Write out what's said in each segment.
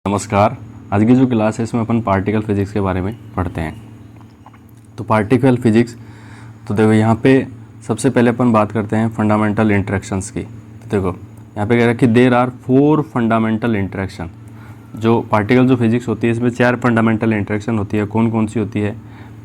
नमस्कार। आज की जो क्लास है इसमें अपन पार्टिकल फिजिक्स के बारे में पढ़ते हैं। तो पार्टिकल फिजिक्स, तो देखो यहाँ पे सबसे पहले अपन बात करते हैं फंडामेंटल इंटरेक्शंस की। तो देखो यहाँ पे कह रहा है कि देर आर 4 फंडामेंटल इंटरेक्शन। जो पार्टिकल जो फिजिक्स होती है इसमें 4 फंडामेंटल इंटरेक्शन होती है। कौन कौन सी होती है?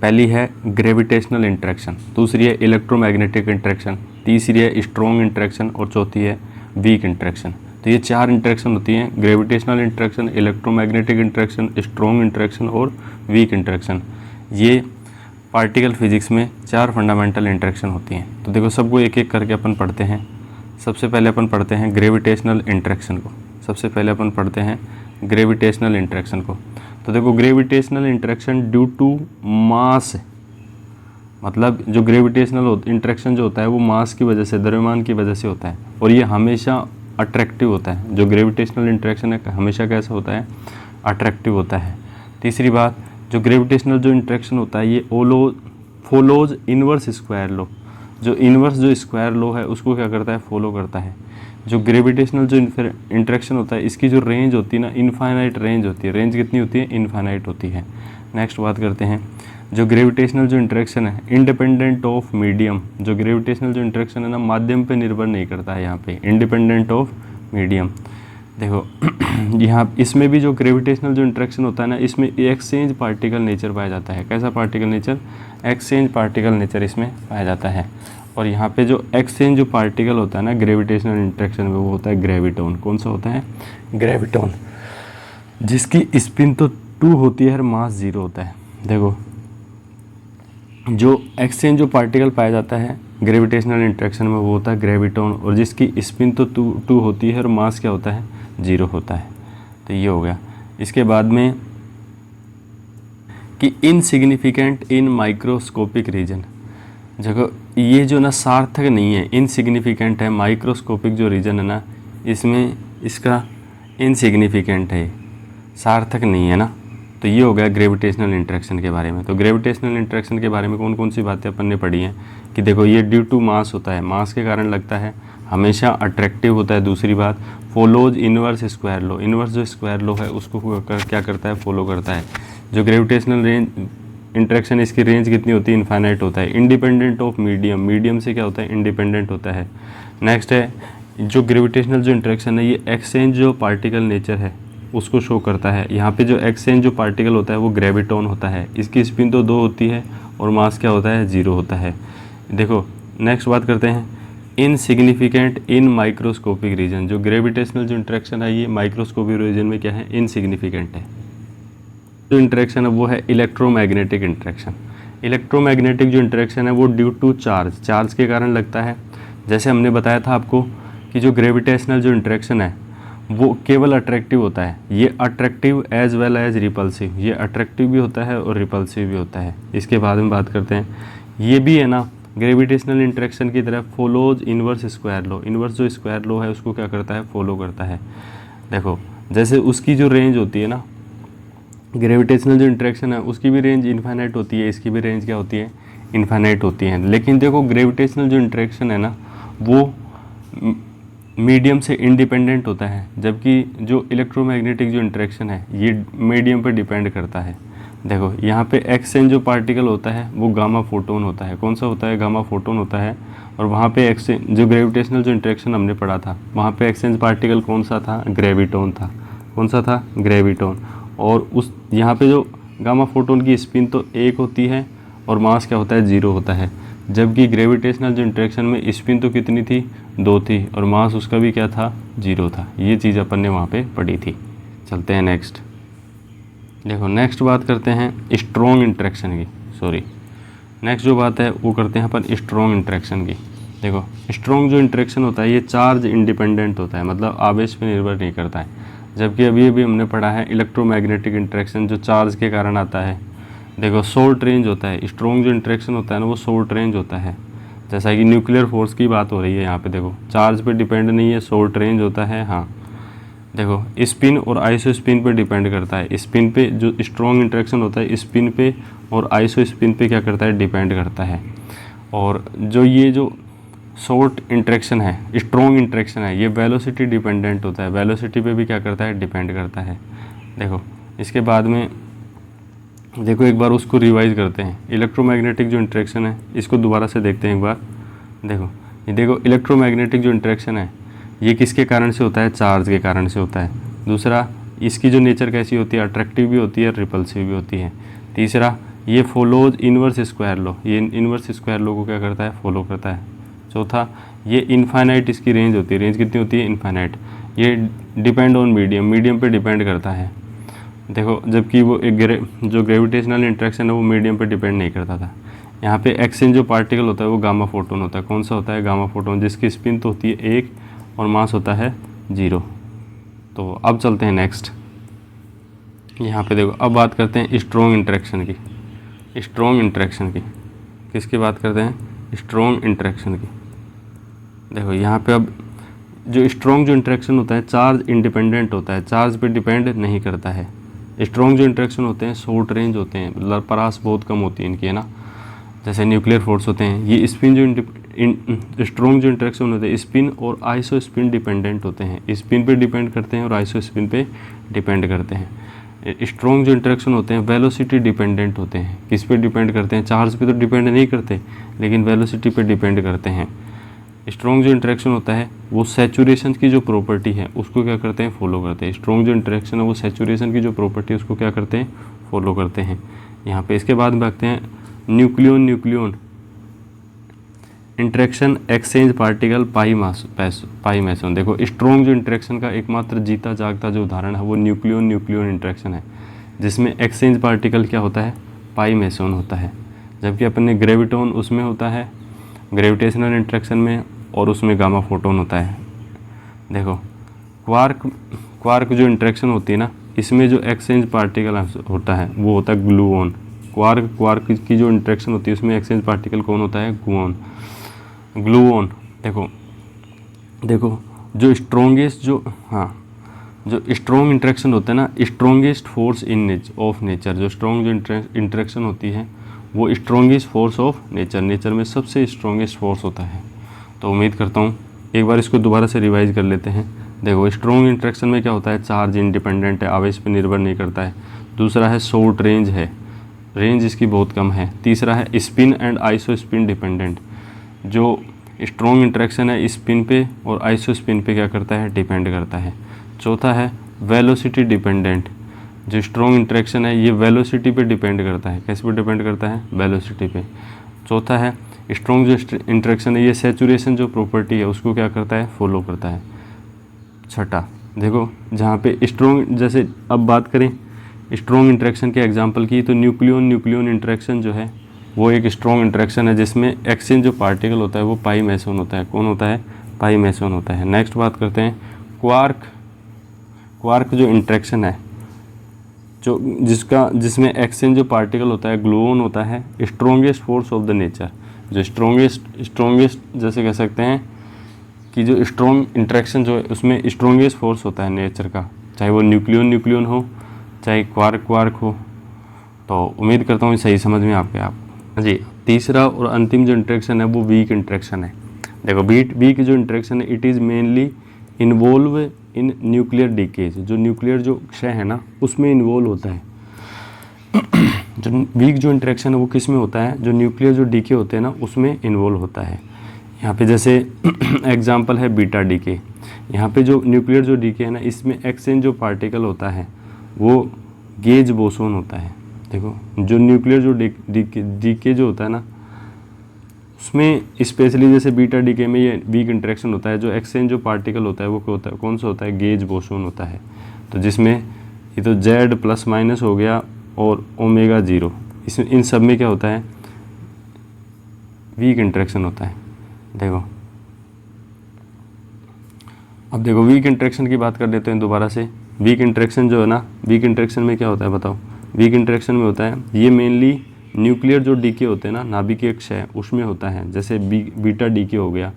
पहली है ग्रेविटेशनल इंटरेक्शन, दूसरी है इलेक्ट्रोमैग्नेटिक इंटरेक्शन, तीसरी है स्ट्रॉन्ग इंटरेक्शन और चौथी है वीक इंटरेक्शन। तो ये 4 इंटरेक्शन होती हैं, gravitational interaction, electromagnetic interaction, strong interaction और वीक इंटरेक्शन। ये पार्टिकल फिजिक्स में 4 फंडामेंटल इंटरेक्शन होती हैं। तो देखो सबको एक एक करके अपन पढ़ते हैं। सबसे पहले अपन पढ़ते हैं ग्रेविटेशनल इंटरेक्शन को। सबसे पहले अपन पढ़ते हैं ग्रेविटेशनल इंटरेक्शन को। तो देखो gravitational interaction due to mass, मतलब जो ग्रेविटेशनल इंटरेक्शन जो होता है वो मास की वजह से, द्रव्यमान की वजह से होता है और ये हमेशा अट्रैक्टिव होता है। जो ग्रेविटेशनल इंटरेक्शन है हमेशा कैसा होता है? अट्रैक्टिव होता है। तीसरी बात, जो ग्रेविटेशनल जो इंटरेक्शन होता है ये फॉलोज इनवर्स स्क्वायर लॉ। जो इनवर्स जो स्क्वायर लॉ है उसको क्या करता है? फॉलो करता है। जो ग्रेविटेशनल जो इंटरेक्शन होता है इसकी जो रेंज होती है ना, इनफाइनाइट रेंज होती है। रेंज कितनी होती है? इनफाइनाइट होती है। नेक्स्ट बात करते हैं, जो ग्रेविटेशनल जो इंटरेक्शन है इंडिपेंडेंट ऑफ मीडियम। जो ग्रेविटेशनल जो इंटरेक्शन है ना माध्यम पे निर्भर नहीं करता है। यहाँ पे इंडिपेंडेंट ऑफ मीडियम। देखो यहाँ इसमें भी जो ग्रेविटेशनल जो इंटरेक्शन होता है ना इसमें एक्सचेंज पार्टिकल नेचर पाया जाता है। कैसा particle nature? Exchange particle nature इसमें पाया जाता है। और यहाँ पे जो एक्सचेंज जो पार्टिकल होता है ना ग्रेविटेशनल इंटरेक्शन में वो होता है ग्रेविटोन। कौन सा होता है? ग्रेविटोन, जिसकी स्पिन तो 2 होती है और मास 0 होता है। देखो जो एक्सचेंज जो पार्टिकल पाया जाता है ग्रेविटेशनल इंटरेक्शन में वो होता है ग्रेविटोन और जिसकी स्पिन तो 2 होती है और मास क्या होता है? 0 होता है। तो ये हो गया। इसके बाद में कि इनसिग्निफिकेंट इन माइक्रोस्कोपिक रीजन। देखो ये जो ना सार्थक नहीं है, इनसिग्निफिकेंट है। माइक्रोस्कोपिक जो रीजन है ना इसमें इसका इनसिग्निफिकेंट है, सार्थक नहीं है ना। तो ये हो गया ग्रेविटेशनल इंटरेक्शन के बारे में। तो ग्रेविटेशनल इंटरेक्शन के बारे में कौन कौन सी बातें अपन ने पढ़ी हैं कि देखो ये ड्यू टू मास होता है, मास के कारण लगता है, हमेशा अट्रैक्टिव होता है। दूसरी बात, follows inverse square law. Inverse जो स्क्वायर लॉ है उसको क्या करता है? फॉलो करता है। जो ग्रेविटेशनल रेंज इंटरेक्शन इसकी रेंज कितनी होती है? इनफाइनाइट होता है। इंडिपेंडेंट ऑफ मीडियम, मीडियम से क्या होता है? इंडिपेंडेंट होता है। नेक्स्ट है जो ग्रेविटेशनल जो इंटरेक्शन है ये एक्सचेंज जो पार्टिकल नेचर है उसको शो करता है। यहाँ पे जो एक्सचेंज जो पार्टिकल होता है वो ग्रेविटोन होता है। इसकी स्पिन तो 2 होती है और मास क्या होता है? 0 होता है। देखो नेक्स्ट बात करते हैं इनसिग्निफिकेंट इन माइक्रोस्कोपिक रीजन। जो ग्रेविटेशनल जो इंटरेक्शन है ये माइक्रोस्कोपिक रीजन में क्या है? इनसिग्निफिकेंट है। जो इंटरेक्शन है वो है इलेक्ट्रोमैग्नेटिक इंटरेक्शन। इलेक्ट्रोमैग्नेटिक जो इंटरेक्शन है वो ड्यू टू चार्ज, चार्ज के कारण लगता है। जैसे हमने बताया था आपको कि जो ग्रेविटेशनल जो इंटरेक्शन है वो केवल अट्रैक्टिव होता है। ये attractive as well as repulsive, ये अट्रैक्टिव भी होता है और रिपल्सिव भी होता है। इसके बाद में बात करते हैं, ये भी है ना ग्रेविटेशनल इंटरेक्शन की तरफ follows inverse square law. Inverse जो स्क्वायर लॉ है उसको क्या करता है? फॉलो करता है। देखो जैसे उसकी जो रेंज होती है ना, ग्रेविटेशनल जो इंटरेक्शन है उसकी भी रेंज इनफाइनाइट होती है, इसकी भी रेंज क्या होती है? इनफाइनाइट होती है। लेकिन देखो ग्रेविटेशनल जो इंटरेक्शन है ना वो मीडियम से इंडिपेंडेंट होता है, जबकि जो इलेक्ट्रोमैग्नेटिक जो इंटरेक्शन है ये मीडियम पर डिपेंड करता है। देखो यहाँ पे एक्सचेंज जो पार्टिकल होता है वो गामा फोटोन होता है। कौन सा होता है? गामा फोटोन होता है। और वहाँ पे एक्सचेंज जो ग्रेविटेशनल जो इंटरेक्शन हमने पढ़ा था वहाँ पे एक्सचेंज पार्टिकल कौन सा था? ग्रेविटोन था। कौन सा था? ग्रेविटोन। और उस यहाँ पे जो गामा फोटोन की स्पिन तो 1 होती है और मास क्या होता है? 0 होता है। जबकि ग्रेविटेशनल जो इंटरेक्शन में स्पिन तो कितनी थी? 2 थी और मास उसका भी क्या था? 0 था। ये चीज़ अपन ने वहाँ पे पढ़ी थी। चलते हैं नेक्स्ट। देखो नेक्स्ट बात करते हैं स्ट्रॉन्ग इंटरेक्शन की। नेक्स्ट जो बात है वो करते हैं अपन स्ट्रॉन्ग इंटरेक्शन की। देखो स्ट्रॉन्ग जो इंटरेक्शन होता है ये चार्ज इंडिपेंडेंट होता है, मतलब आवेश पे निर्भर नहीं करता है। जबकि अभी हमने पढ़ा है इलेक्ट्रोमैग्नेटिक इंटरेक्शन जो चार्ज के कारण आता है। देखो शॉर्ट रेंज होता है। स्ट्रॉन्ग जो इंटरेक्शन होता है ना वो शॉर्ट रेंज होता है। जैसा कि न्यूक्लियर फोर्स की बात हो रही है यहाँ पे, देखो चार्ज पे डिपेंड नहीं है, शॉर्ट रेंज होता है। हाँ देखो स्पिन और आइसो स्पिन पे डिपेंड करता है। स्पिन पे जो स्ट्रॉन्ग इंटरेक्शन होता है स्पिन पे और आइसो स्पिन पे क्या करता है? डिपेंड करता है। और जो ये जो शॉर्ट इंटरेक्शन है, स्ट्रॉन्ग इंटरेक्शन है, ये वेलोसिटी डिपेंडेंट होता है। वेलोसिटी पे भी क्या करता है? डिपेंड करता है। देखो इसके बाद में देखो एक बार उसको रिवाइज करते हैं। इलेक्ट्रोमैग्नेटिक जो इंटरेक्शन है इसको दोबारा से देखते हैं एक बार। देखो इलेक्ट्रोमैग्नेटिक जो इंटरेक्शन है ये किसके कारण से होता है? चार्ज के कारण से होता है। दूसरा, इसकी जो नेचर कैसी होती है? अट्रैक्टिव भी होती है, रिपल्सिव भी होती है। तीसरा, ये फॉलोज इनवर्स स्क्वायर लॉ, ये इनवर्स स्क्वायर लॉ को क्या करता है? फॉलो करता है। चौथा, ये इनफाइनाइट इसकी रेंज होती है। रेंज कितनी होती है? इनफाइनाइट। ये डिपेंड ऑन मीडियम पे डिपेंड करता है। देखो जबकि वो जो ग्रेविटेशनल इंटरेक्शन है वो मीडियम पे डिपेंड नहीं करता था। यहाँ पे एक्सचेंज जो पार्टिकल होता है वो गामा फोटोन होता है। कौन सा होता है? गामा फोटोन, जिसकी स्पिन तो होती है 1 और मास होता है 0। तो अब चलते हैं नेक्स्ट। यहाँ पे देखो अब बात करते हैं स्ट्रॉन्ग इंटरेक्शन की। स्ट्रॉन्ग इंटरेक्शन की किसकी बात करते हैं? स्ट्रॉन्ग इंटरेक्शन की। देखो यहाँ पे अब जो स्ट्रॉन्ग जो इंटरेक्शन होता है चार्ज इंडिपेंडेंट होता है, चार्ज पे डिपेंड नहीं करता है। स्ट्रॉन्ग जो इंटरेक्शन होते हैं शॉर्ट रेंज होते हैं, मतलब परास बहुत कम होती है इनकी, है ना। जैसे न्यूक्लियर फोर्स होते हैं। ये स्पिन जो स्ट्रॉन्ग जो इंटरेक्शन होते हैं स्पिन और आइसो स्पिन डिपेंडेंट होते हैं। स्पिन पे डिपेंड करते हैं और आइसो स्पिन पे डिपेंड करते हैं। स्ट्रॉन्ग जो इंटरेक्शन होते हैं वेलोसिटी डिपेंडेंट होते हैं। किस पे डिपेंड करते हैं? चार्ज पे तो डिपेंड नहीं करते, लेकिन वेलोसिटी पे डिपेंड करते हैं। स्ट्रॉन्ग जो इंटरेक्शन होता है वो सैचुरेशन की जो प्रॉपर्टी है उसको क्या करते हैं? फॉलो करते हैं। स्ट्रॉन्ग जो इंटरेक्शन है वो सैचुरेशन की जो प्रॉपर्टी है उसको क्या करते हैं? फॉलो करते हैं। यहाँ पे इसके बाद देखते हैं न्यूक्लियन इंटरेक्शन एक्सचेंज पार्टिकल पाई मैसन। देखो स्ट्रॉन्ग जो इंटरेक्शन का एकमात्र जीता जागता जो उदाहरण है वो न्यूक्लियन इंटरेक्शन है, जिसमें एक्सचेंज पार्टिकल क्या होता है? पाई मैसन होता है। जबकि अपने ग्रेविटोन उसमें होता है ग्रेविटेशनल इंटरेक्शन में, और उसमें गामा फोटोन होता है। देखो क्वार्क जो इंटरेक्शन होती है ना इसमें जो एक्सचेंज पार्टिकल होता है वो होता है ग्लूऑन। क्वार्क की जो इंटरेक्शन होती है उसमें एक्सचेंज पार्टिकल कौन होता है? ग्लूऑन। देखो जो स्ट्रॉन्गेस्ट जो स्ट्रॉन्ग इंटरेक्शन होता है ना, स्ट्रॉन्गेस्ट फोर्स ऑफ नेचर, जो स्ट्रॉन्ग जो इंटरेक्शन होती है वो स्ट्रॉन्गेस्ट फोर्स ऑफ नेचर में सबसे स्ट्रॉन्गेस्ट फोर्स होता है। तो उम्मीद करता हूँ एक बार इसको दोबारा से रिवाइज कर लेते हैं। देखो स्ट्रॉन्ग इंटरेक्शन में क्या होता है? चार्ज इंडिपेंडेंट है, आवेश पर निर्भर नहीं करता है। दूसरा है शॉर्ट रेंज है, रेंज इसकी बहुत कम है। तीसरा है spin and iso spin dependent, जो स्ट्रॉन्ग इंटरेक्शन है स्पिन पे और आइसो स्पिन पे क्या करता है? डिपेंड करता है। चौथा है वेलोसिटी डिपेंडेंट, जो स्ट्रॉन्ग इंटरेक्शन है ये वेलोसिटी पे डिपेंड करता है। कैसे पे डिपेंड करता है? वेलोसिटी पे। चौथा है स्ट्रॉन्ग जो इंटरेक्शन है ये सैचुरेशन जो प्रॉपर्टी है उसको क्या करता है? फॉलो करता है। छठा, देखो जहाँ पे स्ट्रॉन्ग, जैसे अब बात करें स्ट्रॉन्ग इंटरेक्शन के एग्जांपल की, तो न्यूक्लियन इंटरेक्शन जो है वो एक स्ट्रॉन्ग इंटरेक्शन है जिसमें एक्सचेंज जो पार्टिकल होता है वो पाई मैसन होता है। कौन होता है? पाई मैसन होता है। नेक्स्ट बात करते हैं क्वार्क जो इंटरेक्शन है जो जिसमें एक्सचेंज जो पार्टिकल होता है ग्लूऑन होता है। Strongest force of the nature, जो स्ट्रॉन्गेस्ट जैसे कह सकते हैं कि जो स्ट्रॉन्ग इंटरेक्शन जो है उसमें स्ट्रॉन्गेस्ट फोर्स होता है नेचर का, चाहे वो न्यूक्लियन हो चाहे क्वार्क हो। तो उम्मीद करता हूँ सही समझ में आप जी। तीसरा और अंतिम जो इंटरेक्शन है वो वीक इंटरेक्शन है। देखो वीक जो इंटरेक्शन है it is mainly involve in nuclear decays, जो न्यूक्लियर जो क्षय है ना उसमें इन्वॉल्व होता है। जो वीक जो इंटरेक्शन है वो किस में होता है? जो न्यूक्लियर जो डीके होते हैं ना उसमें इन्वॉल्व होता है। यहाँ पे जैसे एग्जांपल है बीटा डीके। यहाँ पे जो न्यूक्लियर जो डीके है ना इसमें एक्सचेंज जो पार्टिकल होता है वो गेज बोसोन होता है। देखो जो न्यूक्लियर जो डीके जो होता है ना उसमें स्पेशली जैसे बीटा डीके में ये वीक इंटरेक्शन होता है। जो एक्सचेंज जो पार्टिकल होता है वो क्या होता है? कौन सा होता है? गेज बोसोन होता है। तो जिसमें ये तो Z+- हो गया और ओमेगा 0, इसमें इन सब में क्या होता है? वीक इंटरेक्शन होता है। देखो अब देखो वीक इंटरेक्शन की बात कर लेते हैं दोबारा से। वीक इंटरेक्शन जो है ना, वीक इंटरेक्शन में क्या होता है बताओ? वीक इंटरेक्शन में होता है ये मेनली न्यूक्लियर जो डीके होते हैं ना, नाभिकीय क्षय, उसमें होता है। जैसे बीटा डीके हो गया,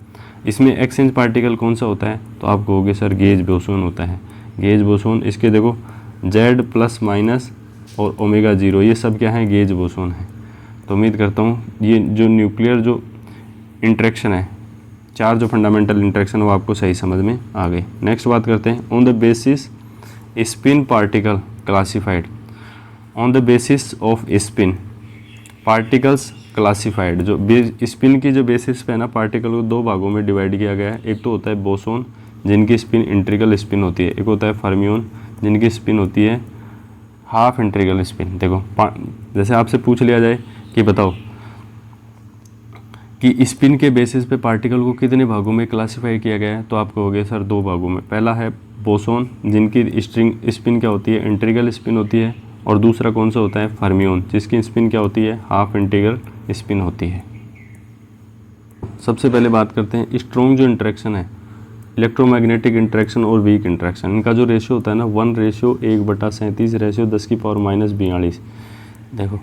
इसमें एक्सचेंज पार्टिकल कौन सा होता है? तो आप कहोगे सर गेज बोसोन होता है। गेज बोसोन, इसके देखो Z+- और ओमेगा 0 ये सब क्या है? गेज बोसोन है। तो उम्मीद करता हूँ ये जो न्यूक्लियर जो इंटरेक्शन है, चार जो फंडामेंटल इंटरेक्शन वो आपको सही समझ में आ गए। नेक्स्ट बात करते हैं on the basis spin particle classified on the basis off spin, particles classified. जो स्पिन की जो बेसिस पे है ना, पार्टिकल को दो भागों में डिवाइड किया गया है। एक तो होता है बोसोन जिनकी स्पिन इंट्रिकल स्पिन होती है, एक होता है फर्मियोन जिनकी स्पिन होती है हाफ इंट्रिकल स्पिन। देखो जैसे आपसे पूछ लिया जाए कि बताओ कि स्पिन के बेसिस पे पार्टिकल को कितने भागों में क्लासिफाई किया गया है, तो आप कहोगे सर दो भागों में। पहला है बोसोन जिनकी स्पिन क्या होती है, इंट्रिकल स्पिन होती है, और दूसरा कौन सा होता है, फर्मियोन जिसकी स्पिन क्या होती है, हाफ इंटीग्रल स्पिन होती है। सबसे पहले बात करते हैं स्ट्रॉन्ग जो इंटरेक्शन है, इलेक्ट्रोमैग्नेटिक इंटरेक्शन और वीक इंटरेक्शन, इनका जो रेशियो होता है ना 1:37:1042। देखो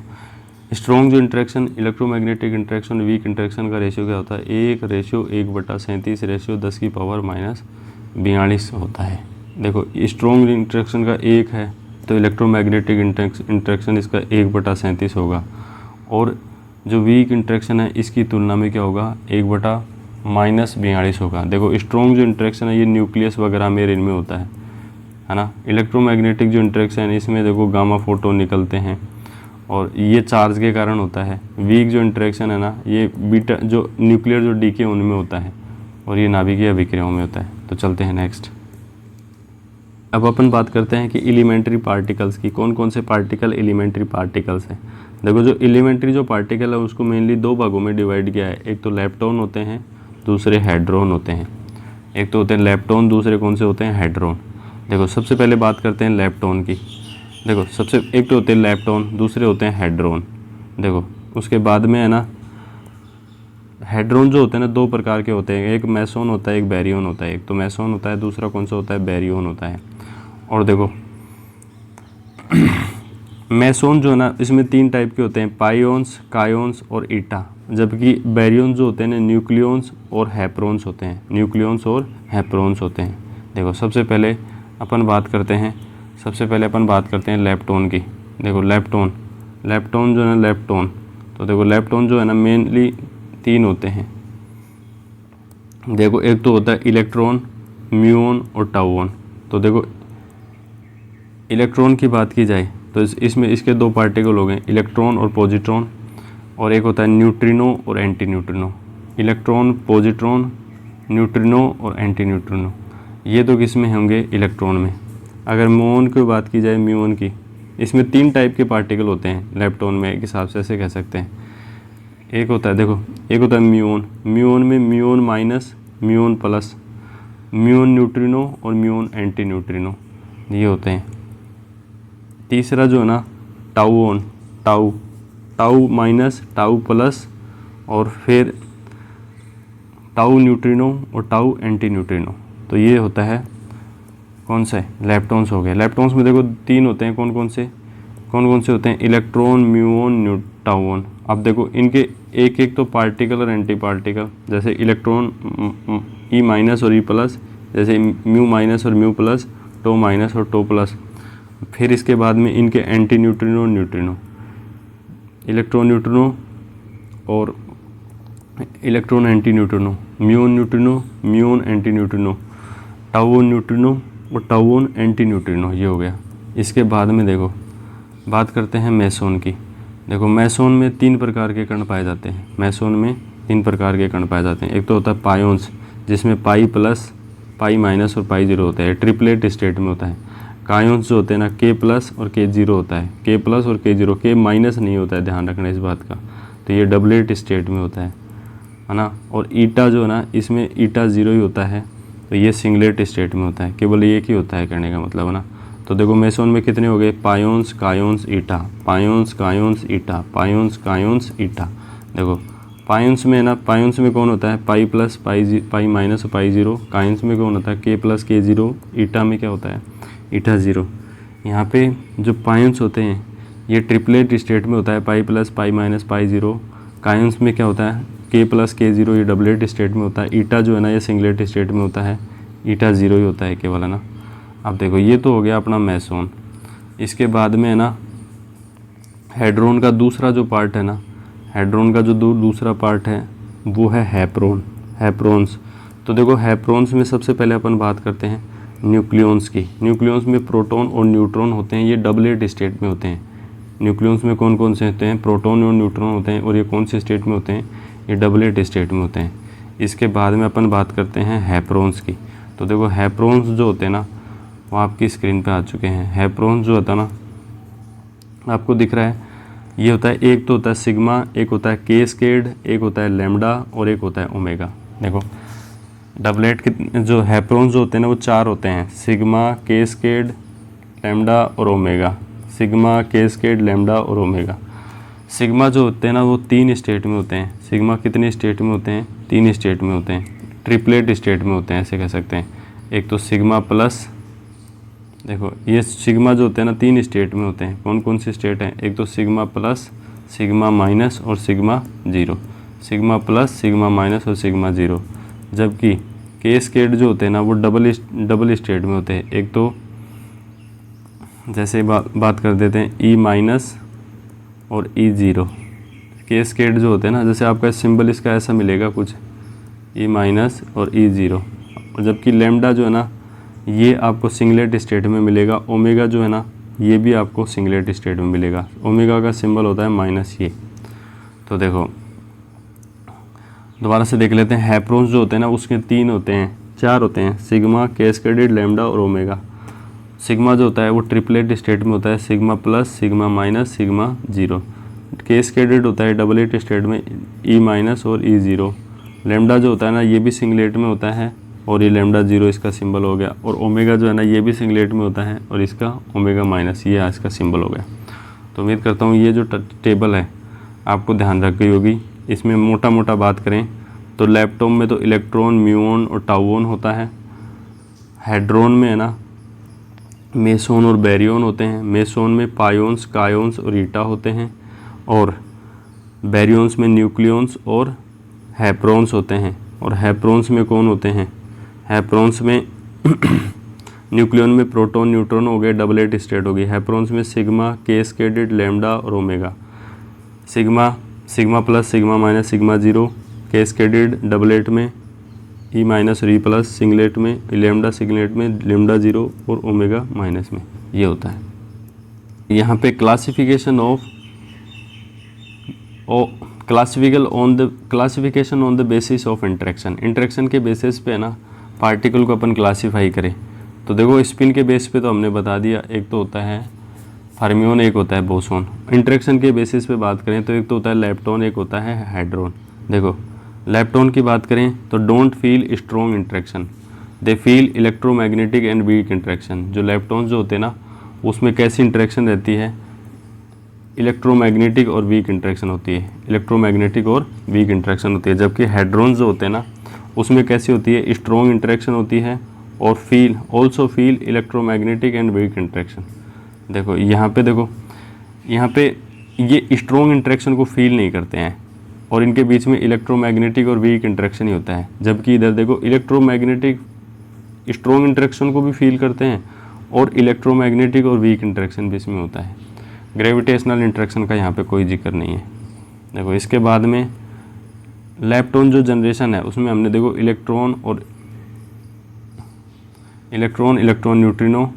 स्ट्रॉन्ग जो interaction, electromagnetic interaction, weak interaction का रेशियो क्या होता है, 1:137:10⁻42 होता है। देखो स्ट्रॉन्ग इंटरेक्शन का 1 है तो इलेक्ट्रोमैग्नेटिक इंटरेक्शन इसका 1/37 होगा, और जो वीक इंटरेक्शन है इसकी तुलना में क्या होगा, 1/42 होगा। देखो स्ट्रॉन्ग जो इंटरेक्शन है ये न्यूक्लियस वगैरह में इनमें होता है ना। इलेक्ट्रोमैग्नेटिक जो इंटरेक्शन है इसमें देखो गामा फोटोन निकलते हैं और ये चार्ज के कारण होता है। वीक जो इंटरेक्शन है ना ये बीटा जो न्यूक्लियर जो डीके उनमें होता है, और ये नाभिकीय अभिक्रियाओं में होता है। तो चलते हैं नेक्स्ट। अब अपन बात करते हैं कि एलिमेंट्री पार्टिकल्स की, कौन कौन से पार्टिकल एलिमेंट्री पार्टिकल्स हैं। देखो जो एलिमेंट्री जो पार्टिकल है उसको मेनली दो भागों में डिवाइड किया है, एक तो लेप्टॉन होते हैं, दूसरे हेड्रोन होते हैं। एक तो होते हैं लेप्टॉन, दूसरे कौन से होते हैं, हेड्रोन। देखो सबसे पहले बात करते हैं लेप्टॉन की। देखो सबसे एक तो होते हैं लेप्टॉन, दूसरे होते हैं हेड्रोन। देखो उसके बाद में है ना हेड्रोन जो होते हैं ना दो प्रकार के होते हैं, एक मेसोन होता है, एक बैरियन होता है। एक तो मेसोन होता है, दूसरा कौन सा होता है, बैरियन होता है। और देखो मेसोन जो है ना इसमें 3 टाइप के होते हैं, पाइओन्स, कायोन्स और ईटा। जबकि बैरियन जो होते हैं ना न्यूक्लियॉन्स और हैप्रोन्स होते हैं, न्यूक्लियॉन्स और हैप्रोन्स होते हैं। देखो सबसे पहले अपन बात करते हैं लेप्टॉन की। देखो लेप्टॉन जो है ना लेप्टॉन, तो देखो लेप्टॉन जो है ना मेनली 3 होते हैं। देखो एक तो होता है इलेक्ट्रॉन, म्यूऑन और टाउऑन। तो देखो इलेक्ट्रॉन की बात की जाए तो इसमें इसके 2 पार्टिकल हो गए, इलेक्ट्रॉन और पॉजिट्रॉन। और एक होता है न्यूट्रिनो और anti neutrino. Electron, positron, neutrino और एंटी न्यूट्रिनो, ये तो किस में होंगे, इलेक्ट्रॉन में। अगर म्यूऑन की बात की जाए, म्यूऑन की, इसमें 3 टाइप के पार्टिकल होते हैं लेप्टॉन में, एक हिसाब से ऐसे कह सकते हैं। एक होता है देखो, एक होता है म्यूऑन, म्यूऑन में muon minus, muon plus, muon neutrino और म्यूऑन एंटी न्यूट्रिनो, ये होते हैं। तीसरा जो है ना टाउऑन, टाउ माइनस, टाउ प्लस और फिर टाउ न्यूट्रिनो और टाउ एंटी न्यूट्रिनो। तो ये होता है कौन सा है, लेप्टॉन्स हो गए। लेप्टॉन्स में देखो 3 होते हैं, कौन कौन से होते हैं, इलेक्ट्रॉन, म्यूऑन, टाउऑन। अब देखो इनके एक एक तो पार्टिकल और एंटी पार्टिकल, जैसे इलेक्ट्रॉन ई माइनस और ई प्लस, जैसे म्यू माइनस और म्यू प्लस, टो माइनस और टो प्लस। फिर इसके बाद में इनके एंटी न्यूट्रिनो और न्यूट्रिनो, इलेक्ट्रॉन न्यूट्रिनो और electron antineutrino, muon neutrino, muon antineutrino, tauon neutrino और टाउऑन एंटी न्यूट्रिनो, ये हो गया। इसके बाद में देखो बात करते हैं मेसोन की। देखो मेसोन में 3 प्रकार के कण पाए जाते हैं, मेसोन में 3 प्रकार के कण पाए जाते हैं। एक तो होता है पायोन्स जिसमें पाई प्लस, पाई माइनस और पाई जीरो होता है, ट्रिपलेट स्टेट में होता है। कायोन्स जो होते हैं ना के प्लस और के जीरो होता है, के प्लस और के जीरो, के माइनस नहीं होता है, ध्यान रखना इस बात का। तो ये डबलेट स्टेट में होता है ना। और ईटा जो है ना इसमें ईटा जीरो ही होता है, तो ये सिंगलेट स्टेट में होता है, केवल एक ही होता है कहने का मतलब है ना। तो देखो मेसोन में कितने हो गए, पायोन्स, कायोन्स, ईटा, पायोन्स, कायोन्स, ईटा, पायोन्स, कायोन्स, ईटा। देखो पायोन्स में ना, पायोन्स में कौन होता है, पाई प्लस, पाई माइनस और पाई जीरो। कायोन्स में कौन होता है, के प्लस, के जीरो। ईटा में क्या होता है, ईटा जीरो। यहाँ पे जो पायोन्स होते हैं ये ट्रिपलेट स्टेट में होता है, pi plus, pi minus, pi zero. Kaons में क्या होता है, के प्लस, के जीरो, ये डबलेट स्टेट में होता है। ईटा जो है ना ये सिंगलेट स्टेट में होता है, ईटा जीरो ही होता है केवल, है ना। अब देखो ये तो हो गया अपना मेसोन। इसके बाद में है ना हेड्रोन का दूसरा जो पार्ट है ना, हेड्रोन का जो दूसरा पार्ट है वो है हैप्रोन, हैप्रोन्स। तो देखो हैप्रोन्स में सबसे पहले अपन बात करते हैं न्यूक्लियॉन्स की। न्यूक्लियॉन्स में प्रोटॉन और न्यूट्रॉन होते हैं, ये डबलेट स्टेट में होते हैं। न्यूक्लियॉन्स में कौन कौन से होते हैं? प्रोटॉन और न्यूट्रॉन होते हैं, और ये कौन से स्टेट में होते हैं? ये डबलेट स्टेट में होते हैं। इसके बाद में अपन बात करते हैं हैप्रॉन्स की। तो देखो हैप्रॉन्स जो होते हैं ना वो आपकी स्क्रीन पे आ चुके हैं। हैप्रॉन्स जो होता है ना आपको दिख रहा है, ये होता है, एक तो होता है सिग्मा, एक होता है कैस्केड, एक होता है लैम्डा और एक होता है ओमेगा। देखो डबलेट के जो हैप्रॉन्स जो होते हैं ना वो 4 होते हैं, सिग्मा, कैस्केड, लैम्डा और ओमेगा। सिग्मा, कैस्केड, लैम्डा और ओमेगा। सिग्मा जो होते हैं ना वो 3 स्टेट में होते हैं। सिग्मा कितने स्टेट में होते हैं? 3 स्टेट में होते हैं, ट्रिपलेट स्टेट में होते हैं, ऐसे कह सकते हैं। एक तो सिग्मा प्लस, देखो ये सिग्मा जो होते हैं ना 3 स्टेट में होते हैं। कौन कौन से स्टेट हैं? एक तो सिग्मा प्लस, सिग्मा माइनस और sigma zero. Sigma plus, sigma minus और सिग्मा जीरो। जबकि कैस्केड जो होते हैं ना वो डबल स्टेट में होते हैं। एक तो जैसे बात कर देते हैं ई माइनस और ई ज़ीरो। कैस्केड जो होते हैं ना, जैसे आपका सिंबल इसका ऐसा मिलेगा कुछ, ई माइनस और ई ज़ीरो। जबकि लैम्डा जो है ना ये आपको सिंगलेट स्टेट में मिलेगा। ओमेगा जो है ना ये भी आपको सिंगलेट स्टेट में मिलेगा। ओमेगा का सिंबल होता है माइनस ये। तो देखो दोबारा से देख लेते हैं। हैप्रॉन्स जो होते हैं ना उसके 3 होते हैं, 4 होते हैं, सिग्मा, कैस्केडेड, लैम्डा और ओमेगा। सिग्मा जो होता है वो ट्रिपलेट स्टेट में होता है, sigma plus, sigma minus, sigma zero. Cascaded होता है डबलेट स्टेट में, ई माइनस और ई ज़ीरो। लैम्डा जो होता है ना ये भी सिंगलेट में होता है और ये लैम्डा जीरो इसका सिंबल हो गया। और ओमेगा जो है ना ये भी सिंगलेट में होता है और इसका ओमेगा माइनस ये इसका सिंबल हो गया। तो उम्मीद करता हूँ ये जो टेबल है आपको ध्यान रख गई होगी। इसमें मोटा मोटा बात करें तो लैपटॉप में तो इलेक्ट्रॉन, म्यूऑन और टाउऑन होता है। हेड्रॉन में है ना मेसोन और बैरियन होते हैं। मेसोन में पायोन्स, कायोन्स और ईटा होते हैं। और बैरियंस में न्यूक्लियॉन्स और हैप्रॉन्स होते हैं। और हैप्रॉन्स में कौन होते हैं? हैप्रॉन्स में न्यूक्लियॉन में प्रोटॉन, न्यूट्रॉन हो गए, डबलेट स्टेट हो गई। हैप्रॉन्स में सिग्मा, कैस्केडेड, लैम्डा और omega. Sigma, sigma plus, sigma minus, sigma zero. Cascaded doublet में ई माइनस और ई प्लस, सिंगलेट में लैम्डा, सिंगलेट में लैम्डा जीरो और ओमेगा माइनस में ये होता है। यहाँ पे classification on the basis of interaction. Interaction के बेसिस पे है ना पार्टिकल को अपन क्लासीफाई करें। तो देखो स्पिन के बेस पे तो हमने बता दिया, एक तो होता है फर्मियोन, एक होता है बोसोन। इंटरेक्शन के बेसिस पे बात करें तो एक तो होता है लेप्टॉन, एक होता है हाइड्रोन। देखो लेप्टॉन की बात करें तो don't feel strong interaction, they feel electromagnetic and weak interaction. जो लेप्टॉन जो होते हैं ना उसमें कैसी इंटरेक्शन रहती है? इलेक्ट्रोमैग्नेटिक और वीक इंटरेक्शन होती है। इलेक्ट्रोमैग्नेटिक और वीक इंटरेक्शन होती है। जबकि हाइड्रोन जो होते हैं ना उसमें कैसी होती है? स्ट्रॉन्ग इंटरेक्शन होती है और also feel electromagnetic and week interaction. देखो यहाँ पे ये स्ट्रॉन्ग इंटरेक्शन को फील नहीं करते हैं और इनके बीच में इलेक्ट्रोमैग्नेटिक और वीक इंटरेक्शन ही होता है। जबकि इधर देखो इलेक्ट्रोमैग्नेटिक स्ट्रॉन्ग इंटरेक्शन को भी फील करते हैं और इलेक्ट्रोमैग्नेटिक और वीक इंटरेक्शन भी इसमें होता है। ग्रेविटेशनल इंटरेक्शन का यहाँ पे कोई जिक्र नहीं है। देखो इसके बाद में लेप्टॉन जो जनरेशन है उसमें हमने देखो इलेक्ट्रॉन इलेक्ट्रॉन न्यूट्रिनो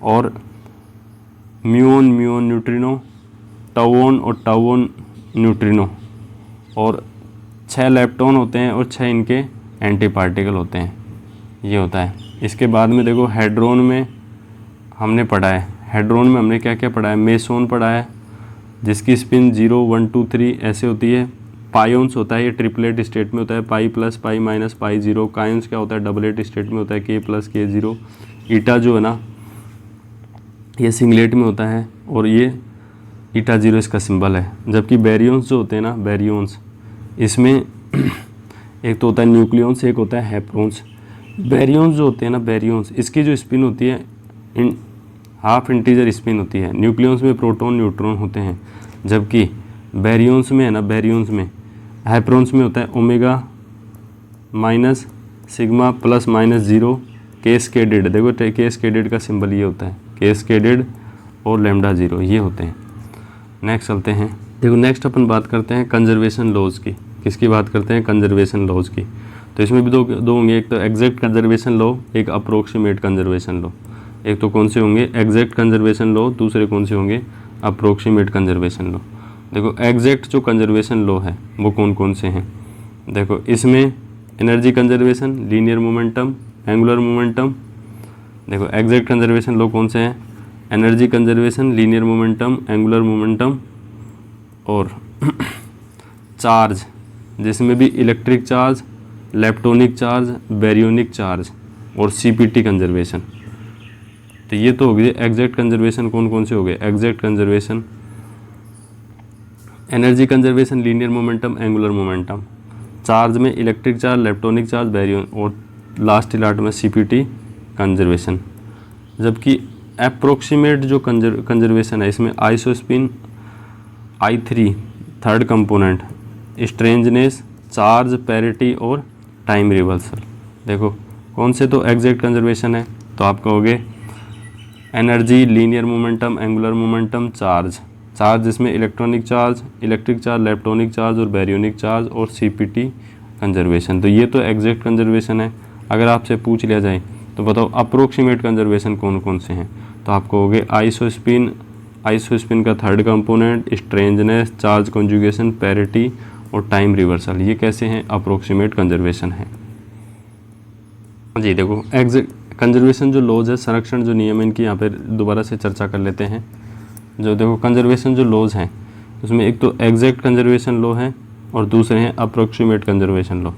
और म्यूऑन न्यूट्रिनो, टाउऑन और टाउऑन न्यूट्रिनो, और 6 लेप्टॉन होते हैं और 6 इनके एंटी पार्टिकल होते हैं। ये होता है। इसके बाद में देखो हाइड्रोन में हमने पढ़ा है, हाइड्रोन में हमने क्या क्या पढ़ा है? मेसोन पढ़ा है जिसकी स्पिन 0, 1, 2, 3 ऐसे होती है। पायोन्स होता है, ये ट्रिपलेट स्टेट में होता है, pi plus, pi minus, pi zero. Kaons क्या होता है? डबलेट स्टेट में होता है, के प्लस, के जीरो। ईटा जो है ना ये सिंगलेट में होता है और ये ईटा जीरो इसका सिंबल है। जबकि बैरियंस जो होते हैं ना, बैरियंस इसमें एक तो होता है न्यूक्लियॉन्स, एक होता है हैप्रॉन्स। बैरियंस जो होते हैं ना, बैरियंस इसकी जो स्पिन होती है हाफ इंटीजर स्पिन होती है। न्यूक्लियॉन्स में प्रोटॉन, न्यूट्रॉन होते हैं। जबकि बैरियंस में है ना, बैरियंस में हैप्रॉन्स में होता है omega minus, sigma plus minus zero, cascaded. देखो कैस्केडेड का सिंबल ये होता है, कैस्केडेड और लैम्डा जीरो ये होते हैं। नेक्स्ट चलते हैं। देखो नेक्स्ट अपन बात करते हैं कंजर्वेशन लॉज की। किसकी बात करते हैं? कंजर्वेशन लॉज की। तो इसमें भी दो होंगे, एक तो एग्जैक्ट कंजर्वेशन लॉ, एक अप्रोक्सीमेट कंजर्वेशन लॉ। एक तो कौन से होंगे, एग्जैक्ट कंजर्वेशन लॉ, दूसरे कौन से होंगे, अप्रोक्सीमेट कंजर्वेशन लॉ। देखो एग्जैक्ट जो कंजर्वेशन लॉ है वो कौन कौन से हैं, देखो इसमें energy conservation, linear momentum, angular momentum. देखो एग्जैक्ट कंजर्वेशन लॉ कौन से हैं, energy conservation, linear momentum, angular momentum और चार्ज, जिसमें भी electric charge, leptonic charge, baryonic charge और सीपीटी कंजर्वेशन। तो ये तो हो गए एग्जैक्ट कंजर्वेशन। कौन कौन से हो गए, exact conservation, energy conservation, linear momentum, angular momentum. Charge में electric charge, leptonic charge, Baryon और लास्ट लाट में सीपीटी कंजर्वेशन। जबकि अप्रोक्सीमेट जो कंजर्वेशन है इसमें isospin, I3 third component, strangeness, charge parity और टाइम रिवर्सल। देखो कौन से तो एग्जैक्ट कंजर्वेशन है, तो आप कहोगे energy, linear momentum, angular momentum, charge. Charge जिसमें electronic charge, electric charge, leptonic charge और बैरियोनिक चार्ज और सीपीटी कंजर्वेशन। तो ये तो एग्जैक्ट कंजर्वेशन है। अगर आपसे पूछ लिया जाए तो बताओ अप्रोक्सीमेट कंजर्वेशन कौन कौन से हैं, तो आप कहोगे आइसोस्पिन, आइसोस्पिन का third component, strangeness, charge conjugation, parity और टाइम रिवर्सल। ये कैसे हैं, अप्रोक्सीमेट कंजर्वेशन है जी। देखो एग्जैक्ट कंजर्वेशन जो लॉज है, संरक्षण जो नियम है, इनकी यहाँ पे दोबारा से चर्चा कर लेते हैं। जो देखो कंजर्वेशन जो लॉज हैं उसमें एक तो एग्जैक्ट कंजर्वेशन लॉ है और दूसरे हैं अप्रोक्सीमेट कंजर्वेशन लॉ।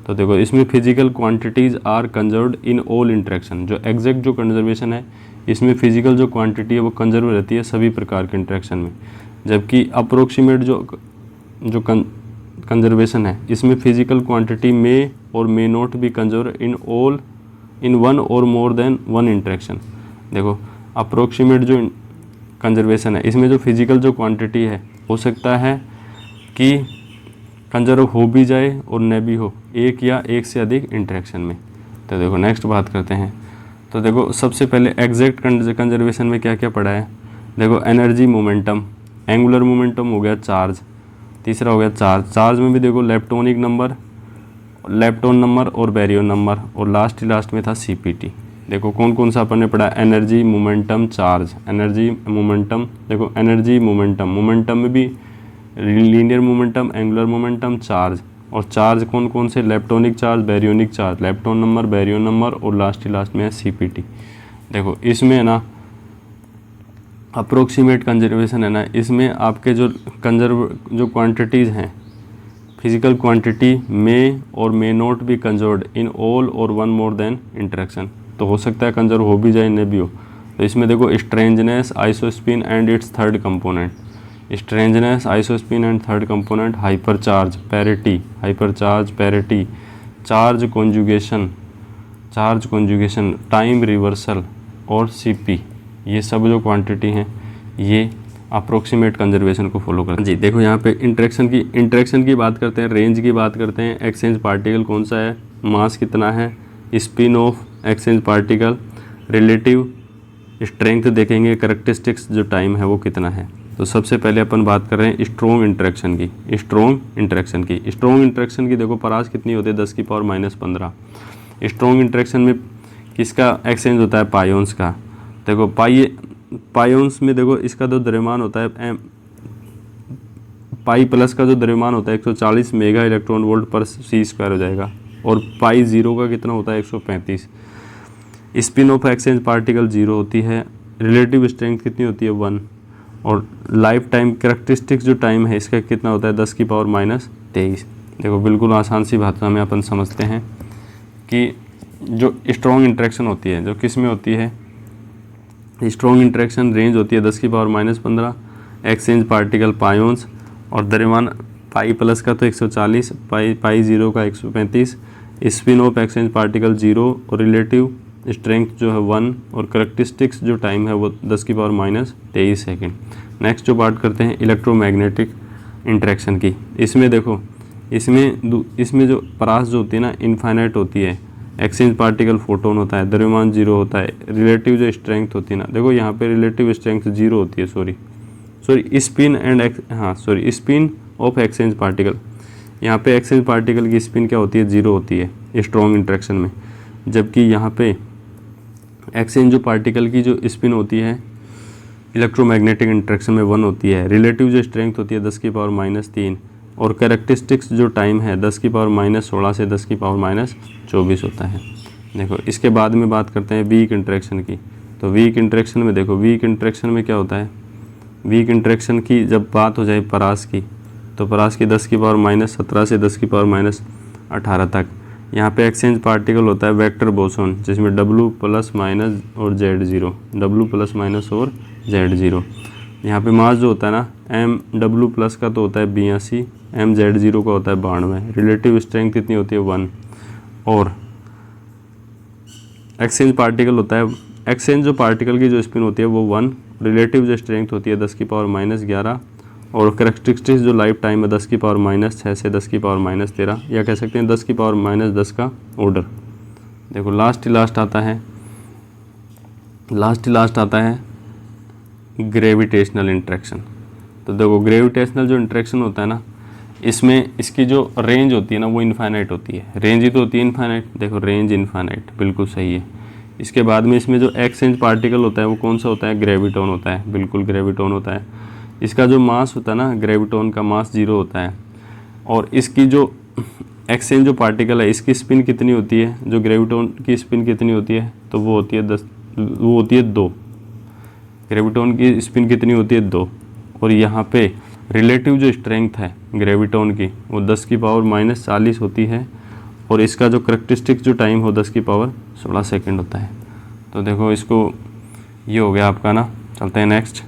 तो देखो इसमें physical quantities are conserved in all interaction. जो एग्जैक्ट जो कंजर्वेशन है इसमें फिजिकल जो क्वांटिटी है वो कंजर्व रहती है सभी प्रकार के इंटरेक्शन में। जबकि अप्रोक्सीमेट जो कंजर्वेशन है इसमें फिजिकल क्वांटिटी में और may not be conserve in one और मोर देन वन इंटरेक्शन। देखो अप्रोक्सीमेट जो कंजर्वेशन है इसमें जो फिजिकल जो क्वांटिटी है हो सकता है कि कंजर्व हो भी जाए और न भी हो, एक या एक से अधिक इंटरेक्शन में। तो देखो नेक्स्ट बात करते हैं। तो देखो सबसे पहले एग्जैक्ट कंजर्वेशन में क्या क्या पढ़ा है। देखो एनर्जी, मोमेंटम, एंगुलर मोमेंटम हो गया, चार्ज, तीसरा हो गया चार्ज। चार्ज में भी देखो लेप्टोनिक नंबर, लेप्टोन नंबर और बैरियन नंबर और लास्ट में था सीपीटी। देखो कौन कौन सा अपन ने पढ़ा, energy, momentum, charge. Energy, momentum, देखो एनर्जी, मोमेंटम, मोमेंटम में भी linear momentum, angular momentum, charge. और चार्ज कौन कौन से, leptonic charge, baryonic charge, lepton number, baryon number और लास्ट में है सीपीटी। देखो इसमें है ना अप्रोक्सीमेट कंजर्वेशन है ना, इसमें आपके जो क्वांटिटीज़ हैं फिजिकल क्वांटिटी में और may not be conserved in all और वन मोर देन इंटरेक्शन। तो हो सकता है कंजर्व हो भी जाए न भी हो। तो इसमें देखो strangeness, isospin and it's third component, strangeness, isospin and third component, hypercharge, parity, hypercharge, parity, charge conjugation, time reversal और सीपी। ये सब जो क्वांटिटी हैं ये अप्रोक्सीमेट कंजर्वेशन को फॉलो करते हैं जी। देखो यहाँ पे इंटरेक्शन की बात करते हैं, रेंज की बात करते हैं, एक्सचेंज पार्टिकल कौन सा है, मास कितना है, spin off exchange particle, relative strength देखेंगे, कैरेक्टरिस्टिक्स जो टाइम है वो कितना है। तो सबसे पहले अपन बात कर रहे हैं स्ट्रॉन्ग इंटरेक्शन की। देखो परास कितनी होती है, 10 की पावर -15। स्ट्रॉन्ग इंटरेक्शन में किसका एक्सचेंज होता है, पायोन्स का। देखो पायोन्स में देखो इसका जो द्रव्यमान होता है पाई प्लस का जो द्रव्यमान होता है 140 मेगा इलेक्ट्रॉन वोल्ट पर c² हो जाएगा, और पाई जीरो का कितना होता है 135। स्पिन ऑफ एक्सचेंज पार्टिकल 0 होती है, रिलेटिव स्ट्रेंथ कितनी होती है 1, और लाइफ टाइम कैरेक्टरिस्टिक्स जो टाइम है इसका कितना होता है 10 की पावर -23। देखो बिल्कुल आसान सी भाषा में अपन समझते हैं कि जो स्ट्रॉन्ग इंटरेक्शन होती है जो किस में होती है, स्ट्रॉन्ग इंटरेक्शन रेंज होती है 10 की पावर -15, एक्सचेंज पार्टिकल पायोन्स, और द्रव्यमान पाई प्लस का तो 140, पाई जीरो का 135, स्पिन ऑफ एक्सचेंज पार्टिकल 0 और रिलेटिव स्ट्रेंथ जो है 1, और करेक्टरिस्टिक्स जो टाइम है वो 10 की पावर -23 सेकेंड। नेक्स्ट जो बात करते हैं इलेक्ट्रोमैग्नेटिक इंटरेक्शन की। इसमें देखो इसमें जो परास जो होती है ना इनफाइनाइट होती है, एक्सचेंज पार्टिकल फोटोन होता है, द्रव्यमान 0 होता है, रिलेटिव जो स्ट्रेंथ होती है ना, देखो यहाँ पे रिलेटिव स्ट्रेंथ 0 होती है, स्पिन ऑफ एक्सचेंज पार्टिकल। यहाँ पे एक्सचेंज पार्टिकल की स्पिन क्या होती है, 0 होती है स्ट्रॉन्ग इंटरेक्शन में, जबकि यहाँ पे एक्सचेंज जो पार्टिकल की जो स्पिन होती है इलेक्ट्रोमैग्नेटिक इंटरेक्शन में 1 होती है। रिलेटिव जो स्ट्रेंथ होती है 10⁻³ और कैरेक्टरिस्टिक्स जो टाइम है 10⁻16 से 10⁻24 होता है। देखो इसके बाद में बात करते हैं वीक इंटरेक्शन की। तो वीक इंटरेक्शन में देखो, वीक इंटरेक्शन में क्या होता है, वीक इंटरेक्शन की जब बात हो जाए परास की, तो परास की 10⁻17 से 10⁻18 तक। यहाँ पे एक्सचेंज पार्टिकल होता है वेक्टर बोसोन, जिसमें W+- और Z0, W+- और Z0। यहाँ पे मास जो होता है ना MW+ का तो होता है 82, MZ0 का होता है 92। रिलेटिव स्ट्रेंथ कितनी होती है, 1। और एक्सचेंज पार्टिकल होता है, एक्सचेंज जो पार्टिकल की जो स्पिन होती है वो 1, रिलेटिव जो स्ट्रेंथ होती है 10⁻11 और करैक्टरिस्टिक्स जो लाइफ टाइम है 10⁻6 से 10⁻13, या कह सकते हैं 10⁻10 का ऑर्डर। देखो लास्ट आता है ग्रेविटेशनल इंटरेक्शन। तो देखो ग्रेविटेशनल जो इंटरेक्शन होता है ना, इसमें इसकी जो रेंज होती है ना वो इनफाइनाइट होती है। रेंज ही तो होती है इनफाइनाइट, देखो रेंज इनफाइनाइट, बिल्कुल सही है। इसके बाद में इसमें जो एक्सचेंज पार्टिकल होता है वो कौन सा होता है, ग्रेविटॉन होता है, बिल्कुल ग्रेविटॉन होता है। इसका जो मास होता है ना, ग्रेविटॉन का मास 0 होता है। और इसकी जो एक्सचेंज जो पार्टिकल है इसकी स्पिन कितनी होती है, जो ग्रेविटॉन की स्पिन कितनी होती है, तो वो होती है 2। ग्रेविटॉन की स्पिन कितनी होती है, 2। और यहाँ पे रिलेटिव जो स्ट्रेंथ है ग्रेविटॉन की वो 10⁻40 होती है। और इसका जो करैक्टरिस्टिक जो टाइम हो 10⁻16 सेकेंड होता है। तो देखो इसको, ये हो गया आपका ना। चलते हैं नेक्स्ट।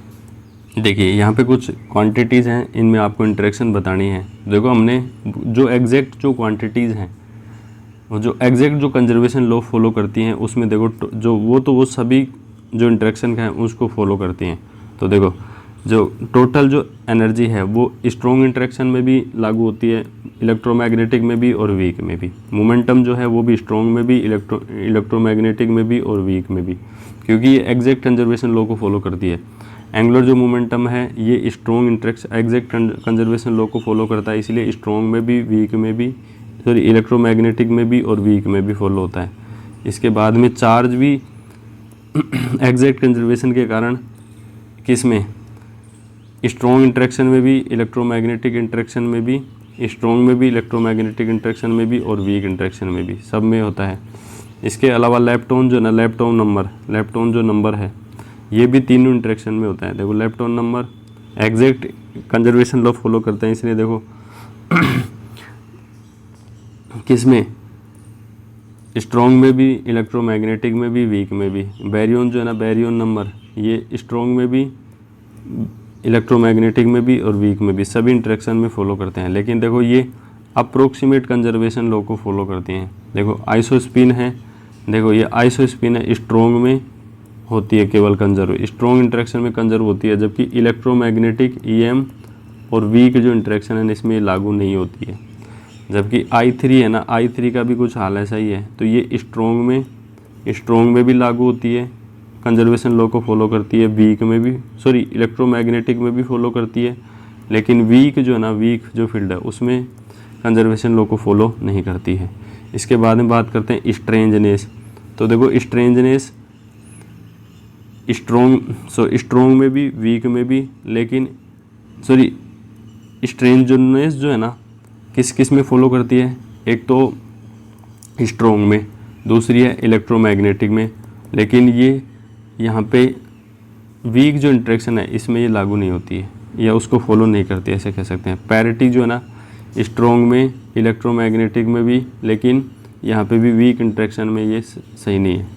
देखिए यहाँ पे कुछ क्वांटिटीज़ हैं, इनमें आपको इंटरेक्शन बतानी है। देखो हमने जो एग्जैक्ट जो क्वांटिटीज़ हैं, वो जो एग्जैक्ट जो कंजर्वेशन लॉ फॉलो करती हैं, उसमें देखो जो वो सभी जो इंटरेक्शन का है उसको फॉलो करती हैं। तो देखो जो टोटल जो एनर्जी है वो स्ट्रॉन्ग इंटरेक्शन में भी लागू होती है, इलेक्ट्रोमैग्नेटिक में भी और वीक में भी। मोमेंटम जो है वो भी स्ट्रॉन्ग में भी, इलेक्ट्रोमैग्नेटिक में भी और वीक में भी, क्योंकि ये एग्जैक्ट कंजर्वेशन लॉ को फॉलो करती है। एंगुलर जो मोमेंटम है ये strong interaction exact conservation law को फॉलो करता है, इसलिए स्ट्रॉन्ग में भी, वीक में भी, सॉरी इलेक्ट्रोमैग्नेटिक में भी और वीक में भी फॉलो होता है। इसके बाद में चार्ज भी एग्जैक्ट कंजर्वेशन के कारण किस में, स्ट्रॉन्ग इंटरेक्शन में भी, इलेक्ट्रोमैग्नेटिक इंटरेक्शन में भी, स्ट्रॉन्ग में भी, इलेक्ट्रोमैग्नेटिक इंटरेक्शन में भी और वीक इंटरेक्शन में भी, सब में होता है। इसके अलावा लेप्टॉन जो ना, लेप्टॉन जो नंबर है ये भी तीनों इंटरेक्शन में होता है। देखो lepton number exact conservation law follow करते हैं, इसलिए देखो किस में, स्ट्रॉन्ग में भी, इलेक्ट्रोमैग्नेटिक में भी, वीक में भी। बैरियन जो है ना, बैरियन नंबर ये स्ट्रॉन्ग में भी, इलेक्ट्रोमैग्नेटिक में भी और वीक में भी, सभी इंटरेक्शन में फॉलो करते हैं। लेकिन देखो ये अप्रोक्सीमेट कंजर्वेशन लॉ को फॉलो करते हैं। देखो आइसोस्पिन है, देखो ये आइसोस्पिन है, स्ट्रॉन्ग में होती है केवल कंजर्व, स्ट्रॉन्ग इंटरेक्शन में कंजर्व होती है, जबकि इलेक्ट्रोमैग्नेटिक, EM और वीक जो इंटरेक्शन है इसमें लागू नहीं होती है। जबकि I3 है ना, I3 का भी कुछ हाल ऐसा ही है। तो ये स्ट्रॉन्ग में भी लागू होती है, कंजर्वेशन लॉ को फॉलो करती है, वीक में भी, सॉरी इलेक्ट्रोमैग्नेटिक में भी फॉलो करती है, लेकिन वीक जो है ना, वीक जो फील्ड है उसमें कंजर्वेशन लॉ को फॉलो नहीं करती है। इसके बाद में बात करते हैं स्ट्रेंजनेस। तो देखो स्ट्रेंजनेस स्ट्रॉन्ग में भी, वीक में भी, लेकिन सॉरी स्ट्रेंजनेस जो है ना किस में फॉलो करती है, एक तो स्ट्रॉन्ग में, दूसरी है इलेक्ट्रोमैग्नेटिक में, लेकिन ये यहाँ पे वीक जो इंटरेक्शन है इसमें ये लागू नहीं होती है या उसको फॉलो नहीं करती, ऐसे कह सकते हैं। पैरिटी जो है ना, स्ट्रॉन्ग में, इलेक्ट्रोमैग्नेटिक में भी, लेकिन यहाँ पे भी वीक इंटरेक्शन में ये सही नहीं है।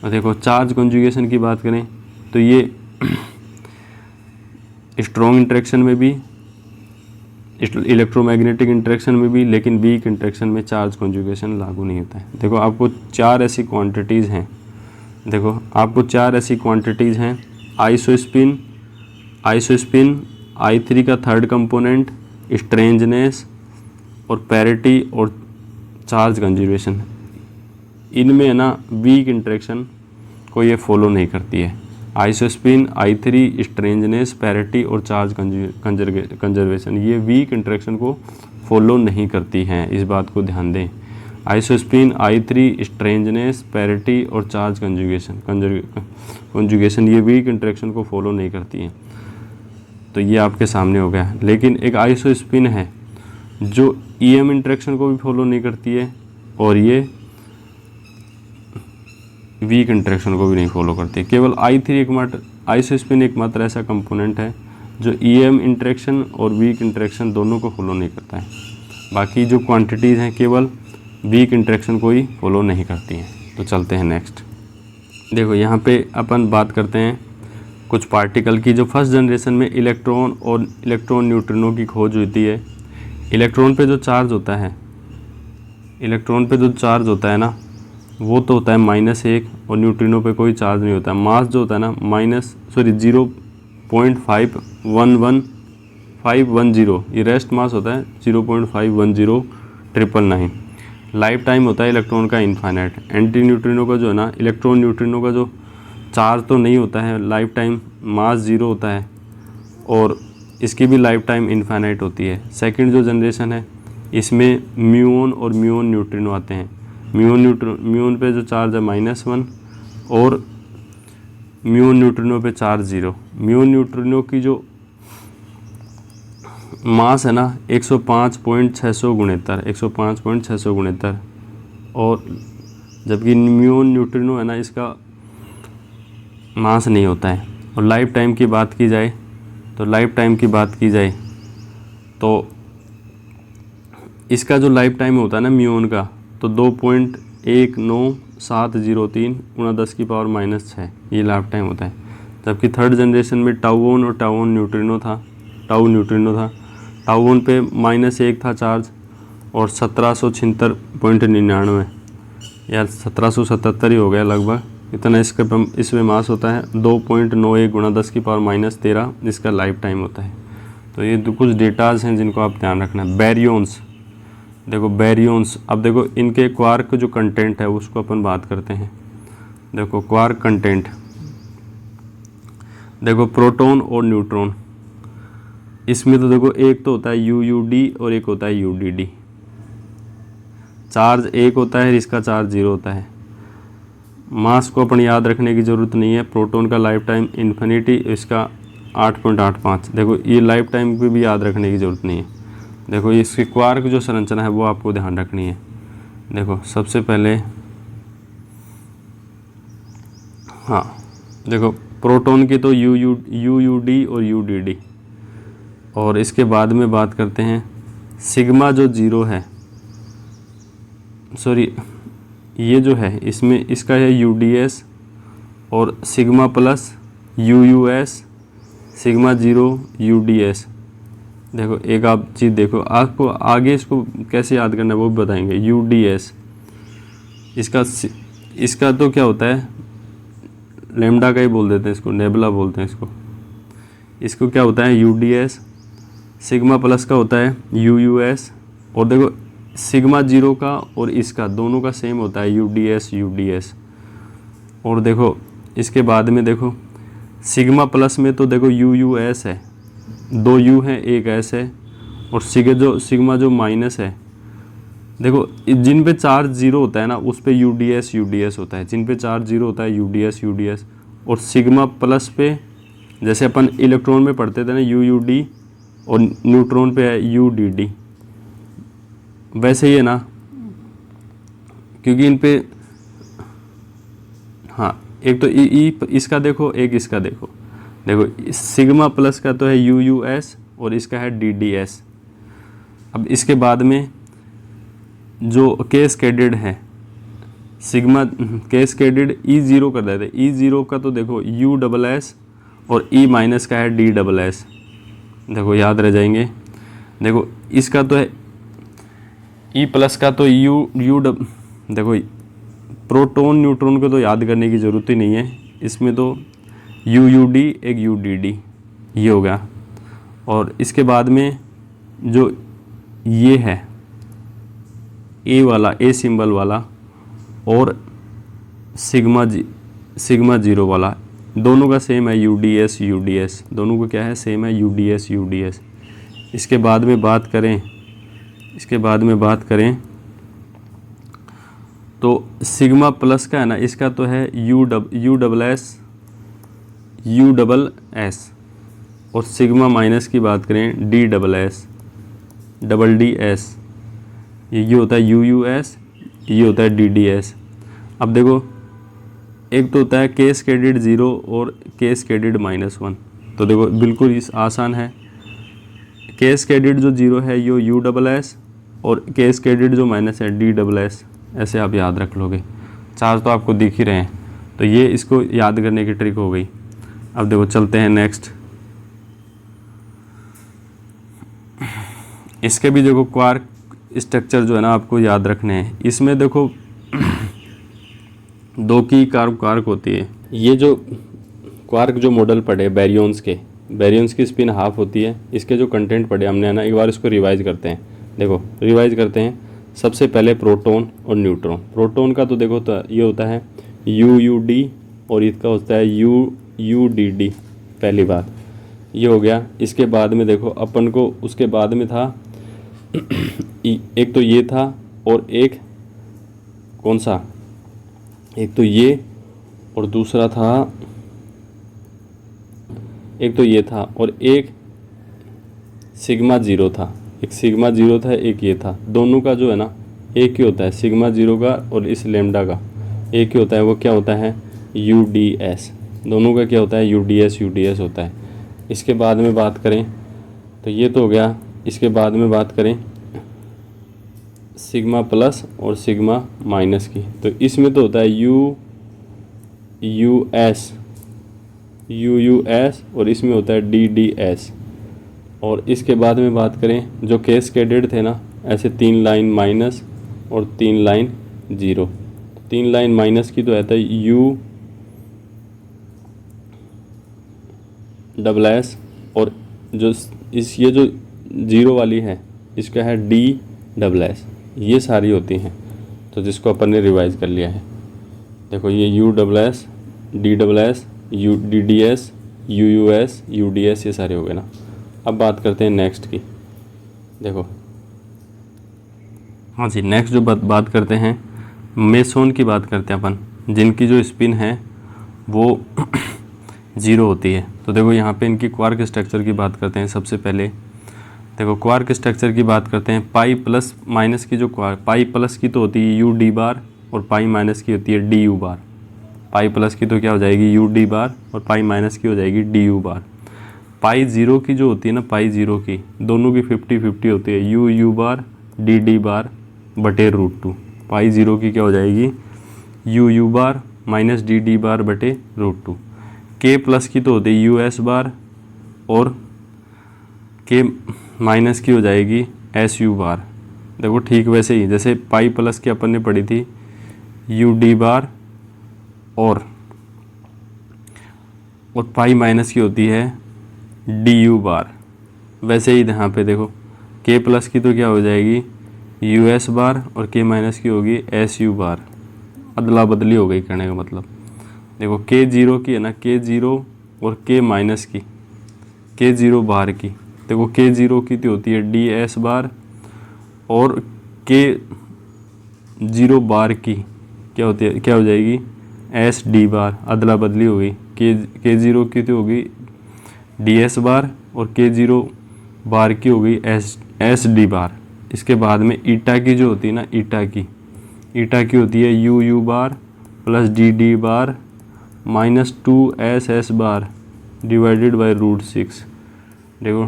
और देखो चार्ज कॉन्जुगेशन की बात करें तो ये स्ट्रॉन्ग इंटरेक्शन में भी, इलेक्ट्रोमैग्नेटिक इंटरेक्शन में भी, लेकिन वीक इंटरेक्शन में चार्ज कॉन्जुगेशन लागू नहीं होता है। देखो आपको चार ऐसी क्वांटिटीज़ हैं, आइसोस्पिन, I3 का थर्ड कंपोनेंट, स्ट्रेंजनेस और पैरिटी और चार्ज कंजुगेशन। इनमें है ना वीक इंटरेक्शन को ये फॉलो नहीं करती है। आइसोस्पिन, I3, स्ट्रेंजनेस, पैरिटी और चार्ज कंजर्वेशन, ये वीक इंटरेक्शन को फॉलो नहीं करती हैं, इस बात को ध्यान दें। आइसोस्पिन, I3, स्ट्रेंजनेस, पैरिटी और चार्ज कंजुगेशन ये वीक इंटरेक्शन को फॉलो नहीं करती हैं। तो ये आपके सामने हो गया। लेकिन एक आइसोस्पिन है जो EM इंटरेक्शन को भी फॉलो नहीं करती है और ये वीक इंटरेक्शन को भी नहीं फॉलो करती। केवल I3 एकमात्र आइसोस्पिन एकमात्र ऐसा कंपोनेंट है जो EM इंटरेक्शन और वीक इंटरेक्शन दोनों को फॉलो नहीं करता है। बाकी जो क्वांटिटीज़ हैं केवल वीक इंटरेक्शन को ही फॉलो नहीं करती हैं। तो चलते हैं नेक्स्ट। देखो यहाँ पे अपन बात करते हैं कुछ पार्टिकल की जो फर्स्ट जनरेशन में इलेक्ट्रॉन और इलेक्ट्रॉन न्यूट्रिनो की खोज होती है। इलेक्ट्रॉन पे जो चार्ज होता है, इलेक्ट्रॉन पे जो चार्ज होता है ना, वो तो होता है -1 और न्यूट्रिनो पे कोई चार्ज नहीं होता है। मास जो होता है ना 0.510, ये रेस्ट मास होता है 0.510999। लाइफ टाइम होता है इलेक्ट्रॉन का इनफाइनाइट। एंटी न्यूट्रिनो का जो है ना, इलेक्ट्रॉन न्यूट्रिनो का जो चार्ज तो नहीं होता है, लाइफ टाइम मास 0 होता है और इसकी भी लाइफ टाइम इनफाइनाइट होती है। सेकंड जो जनरेशन है इसमें म्यून और म्यून न्यूट्रिनो आते हैं। म्यून पे जो चार्ज है -1 और म्यून न्यूट्रिनो पे चार्ज 0। म्यून न्यूट्रिनो की जो मास है ना 105.669 और जबकि म्यून न्यूट्रिनो है ना इसका मास नहीं होता है। और लाइफ टाइम की बात की जाए तो इसका जो लाइफ टाइम होता है ना म्यून का, तो 2.19703 × 10⁻⁻6 ये लाइफ टाइम होता है। जबकि थर्ड जनरेशन में टाउन और टाउ न्यूट्रिनो था। टाउन पे -1 था चार्ज और 1776.99 या 1777 ही हो गया लगभग, इतना इसमें मास होता है। 2.91 × 10⁻⁻13 इसका लाइफ टाइम होता है। तो ये कुछ डेटाज हैं जिनको आप ध्यान रखना। बैरियंस, देखो बैरियंस, अब देखो इनके क्वार्क जो कंटेंट है उसको अपन बात करते हैं। देखो क्वार्क कंटेंट, देखो प्रोटॉन और न्यूट्रॉन, इसमें तो देखो एक तो होता है UUD और एक होता है UDD। चार्ज एक होता है, इसका चार्ज 0 होता है। मास को अपन याद रखने की ज़रूरत नहीं है। प्रोटॉन का लाइफ टाइम इन्फिनिटी, इसका 8.85। देखो ये लाइफ टाइम की भी याद रखने की ज़रूरत नहीं है। देखो इसकी क्वार्क जो संरचना है वो आपको ध्यान रखनी है। देखो सबसे पहले, हाँ देखो प्रोटॉन की तो UUD और UDD, और इसके बाद में बात करते हैं सिग्मा जो 0 है, सॉरी ये जो है इसमें इसका है UDS और sigma plus UUS, sigma 0 UDS। देखो एक आप चीज़ देखो, आपको आगे इसको कैसे याद करना है वो भी बताएंगे। UDS इसका तो क्या होता है, लैम्डा का ही बोल देते हैं इसको, नेबुला बोलते हैं इसको क्या होता है UDS। सिग्मा प्लस का होता है UUS और देखो सिग्मा 0 का और इसका दोनों का सेम होता है UDS। और देखो इसके बाद में देखो सिग्मा प्लस में तो देखो UUS है, 2 U है 1 S है, और सिग्मा जो माइनस है, देखो जिन पे चार्ज 0 होता है ना उस पे UDS होता है। जिन पे चार्ज 0 होता है UDS। और सिग्मा प्लस पे जैसे अपन इलेक्ट्रॉन में पढ़ते थे ना UUD और न्यूट्रॉन पे है UDD, वैसे ही है ना, क्योंकि इन पे हाँ एक तो इसका देखो, एक इसका देखो सिग्मा प्लस का तो है UUS और इसका है DDS। अब इसके बाद में जो कैस्केडेड है सिग्मा कैस्केडेड E0 कर देते, E0 का तो देखो USS और E माइनस का है DSS। देखो याद रह जाएंगे। देखो इसका तो है E प्लस का तो देखो प्रोटॉन न्यूट्रॉन को तो याद करने की ज़रूरत ही नहीं है, इसमें तो UUD एक UDD ये हो गया। और इसके बाद में जो ये है A वाला, A सिंबल वाला और सिग्मा 0 वाला, दोनों का सेम है UDS। दोनों को क्या है, सेम है UDS। इसके बाद में बात करें इसके बाद में बात करें तो सिग्मा प्लस का है ना, इसका तो है यू डबल एस, और सिग्मा माइनस की बात करें डी डबल डी एस, ये होता है यू एस, ये होता है डी डी एस। अब देखो एक तो होता है कैस्केडेड 0 और कैस्केडेड -1, तो देखो बिल्कुल इस आसान है। कैस्केडेड जो 0 है ये यू डबल एस, और कैस्केडेड जो माइनस है डी डबल एस, ऐसे आप याद रख लोगे। चार तो आपको दिख ही रहे हैं, तो ये इसको याद करने की ट्रिक हो गई। अब देखो चलते हैं नेक्स्ट। इसके भी देखो क्वार्क स्ट्रक्चर जो है ना आपको याद रखने हैं। इसमें देखो 2 की क्वार्क होती है। ये जो क्वार्क जो मॉडल पढ़े बैरियंस की स्पिन हाफ होती है। इसके जो कंटेंट पढ़े हमने है ना, एक बार इसको रिवाइज करते हैं। देखो रिवाइज करते हैं। सबसे पहले प्रोटॉन और न्यूट्रॉन। प्रोटॉन का तो देखो तो ये होता है यू डी, और इसका होता है यू डी डी। पहली बात ये हो गया। इसके बाद में देखो अपन को उसके बाद में था एक तो ये था, और एक कौन सा, एक तो ये और दूसरा था, एक तो ये था और एक सिग्मा 0 था। एक सिग्मा 0 था, एक ये था। दोनों का जो है ना एक ही होता है, सिग्मा 0 का और इस लैम्डा का एक ही होता है। वो क्या होता है यू डी एस। दोनों का क्या होता है यू डी एस होता है। इसके बाद में बात करें तो ये तो हो गया। इसके बाद में बात करें सिग्मा प्लस और सिग्मा माइनस की, तो इसमें तो होता है यू एस, और इसमें होता है डी एस। और इसके बाद में बात करें जो कैस्केडेड थे ना, ऐसे 3 लाइन माइनस और 3 लाइन 0। 3 लाइन माइनस की तो रहता है यू डबल एस, और जो ये जो 0 वाली है इसका है डी डबल एस। ये सारी होती हैं, तो जिसको अपन ने रिवाइज कर लिया है। देखो ये U double S, D double S, U D D S, U S, U D S, ये सारे हो गए ना। अब बात करते हैं नेक्स्ट की। देखो हाँ जी, नेक्स्ट जो बात करते हैं मेसोन की बात करते हैं अपन, जिनकी जो स्पिन है वो 0 होती है। तो देखो यहाँ पे इनकी क्वार्क स्ट्रक्चर की बात करते हैं। सबसे पहले देखो क्वार्क स्ट्रक्चर की बात करते हैं। पाई प्लस माइनस की जो क्वार्क, पाई प्लस की तो होती है यू डी बार, और पाई माइनस की होती है D you bar. Pi plus की तो क्या हो जाएगी यू डी बार, और पाई माइनस की हो जाएगी डी यू बार। पाई 0 की जो होती है ना, पाई 0 की दोनों की 50-50 होती है, यू बार डी बार बटे √2। पाई 0 की क्या हो जाएगी यू बार माइनस डी बार बटे √2। के प्लस की तो होती है यू एस बार, और के माइनस की हो जाएगी एस यू बार। देखो ठीक वैसे ही जैसे पाई प्लस की अपन ने पढ़ी थी यू डी बार, और पाई माइनस की होती है डी यू बार। वैसे ही यहाँ पे देखो के प्लस की तो क्या हो जाएगी यू एस बार, और के माइनस की होगी एस यू बार। अदला बदली हो गई कहने का मतलब। देखो के 0 की है ना, के 0 और के माइनस की, के 0 बार की। देखो के 0 की तो होती है डी एस बार, और के 0 बार की क्या होती है, क्या हो जाएगी एस डी बार। अदला बदली हो गई। के 0 की तो होगी डी एस बार, और के 0 बार की होगी एस डी बार। इसके बाद में ईटा की जो होती है ना, ईटा की होती है you bar plus D bar minus 2 S bar divided by √6। देखो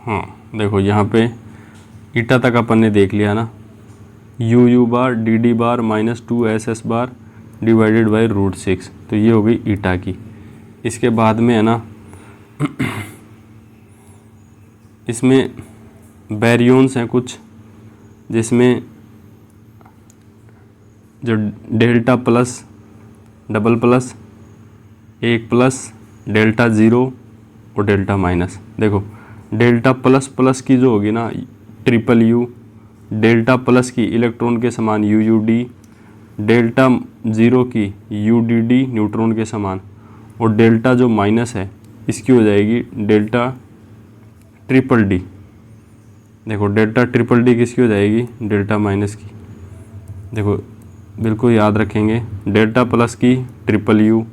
हाँ, देखो यहाँ पे ईटा तक अपन ने देख लिया ना, you bar D bar minus 2 S bar divided by √6, तो ये हो गई ईटा की। इसके बाद में है ना इसमें बैरियंस हैं कुछ, जिसमें जो delta plus, double plus, 1 plus, delta 0 और डेल्टा माइनस। देखो डेल्टा प्लस प्लस की जो होगी ना ट्रिपल यू, डेल्टा प्लस की इलेक्ट्रॉन के समान यू डी, डेल्टा 0 की यू डी न्यूट्रॉन के समान, और डेल्टा जो माइनस है इसकी हो जाएगी डेल्टा ट्रिपल डी। देखो डेल्टा ट्रिपल डी किसकी हो जाएगी, डेल्टा माइनस की। देखो बिल्कुल याद रखेंगे, डेल्टा प्लस की triple U,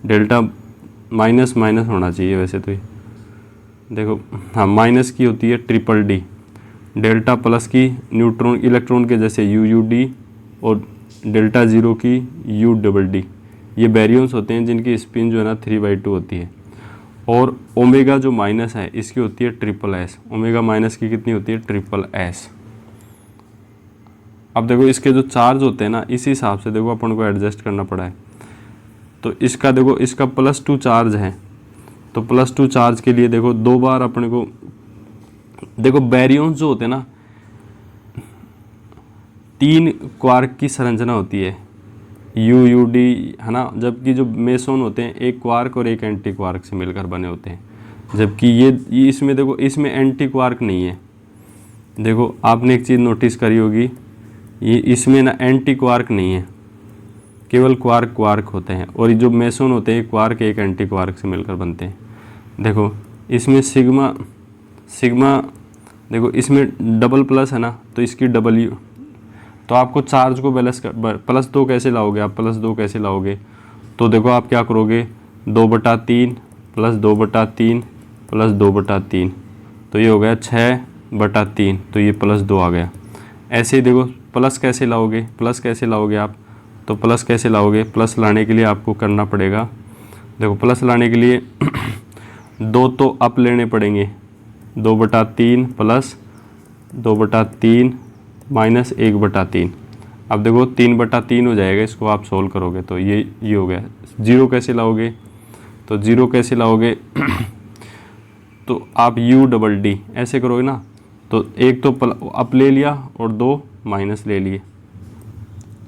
delta minus minus होना चाहिए वैसे तो ये, देखो हाँ माइनस की होती है ट्रिपल डी, डेल्टा प्लस की न्यूट्रॉन इलेक्ट्रॉन के जैसे यू यू डी, और डेल्टा ज़ीरो की यू डबल डी। ये बैरियम्स होते हैं जिनकी स्पिन जो है ना 3/2 होती है। और ओमेगा जो माइनस है इसकी होती है ट्रिपल एस, ओमेगा माइनस की कितनी होती है, ट्रिपल एस। अब देखो इसके जो चार्ज होते हैं ना इसी हिसाब से देखो अपन को एडजस्ट करना पड़ा है। तो इसका देखो इसका +2 चार्ज है, तो +2 चार्ज के लिए देखो 2 बार अपने को, देखो बैरियम्स जो होते हैं ना 3 क्वार्क की संरचना होती है, यू यू डी है ना, जबकि जो मेसोन होते हैं एक क्वार्क और एक एंटी क्वार्क से मिलकर बने होते हैं। जबकि ये इसमें देखो इसमें एंटी क्वार्क नहीं है। देखो आपने एक चीज़ नोटिस करी होगी, ये इसमें ना एंटी क्वार्क नहीं है, केवल क्वार्क क्वार्क होते हैं। और ये जो मेसोन होते हैं क्वार्क एक एंटी क्वार्क से मिलकर बनते हैं। देखो इसमें सिग्मा सिग्मा, देखो इसमें डबल प्लस है ना, तो इसकी डबल यू, तो आपको चार्ज को बैलेंस कर +2 कैसे लाओगे आप, +2 कैसे लाओगे, तो देखो आप क्या करोगे 2/3 + 2/3 + 2/3, तो ये हो गया 6/3, तो ये +2 आ गया। ऐसे ही देखो प्लस कैसे लाओगे, प्लस कैसे लाओगे आप, तो प्लस कैसे लाओगे, प्लस लाने के लिए आपको करना पड़ेगा, देखो प्लस लाने के लिए 2 तो अप लेने पड़ेंगे, 2/3 + 2/3 - 1/3। अब देखो 3/3 हो जाएगा, इसको आप सोल्व करोगे तो ये हो गया। जीरो कैसे लाओगे, तो जीरो कैसे लाओगे तो आप यू डबल डी ऐसे करोगे ना, तो एक तो अप ले लिया और 2 माइनस ले लिए,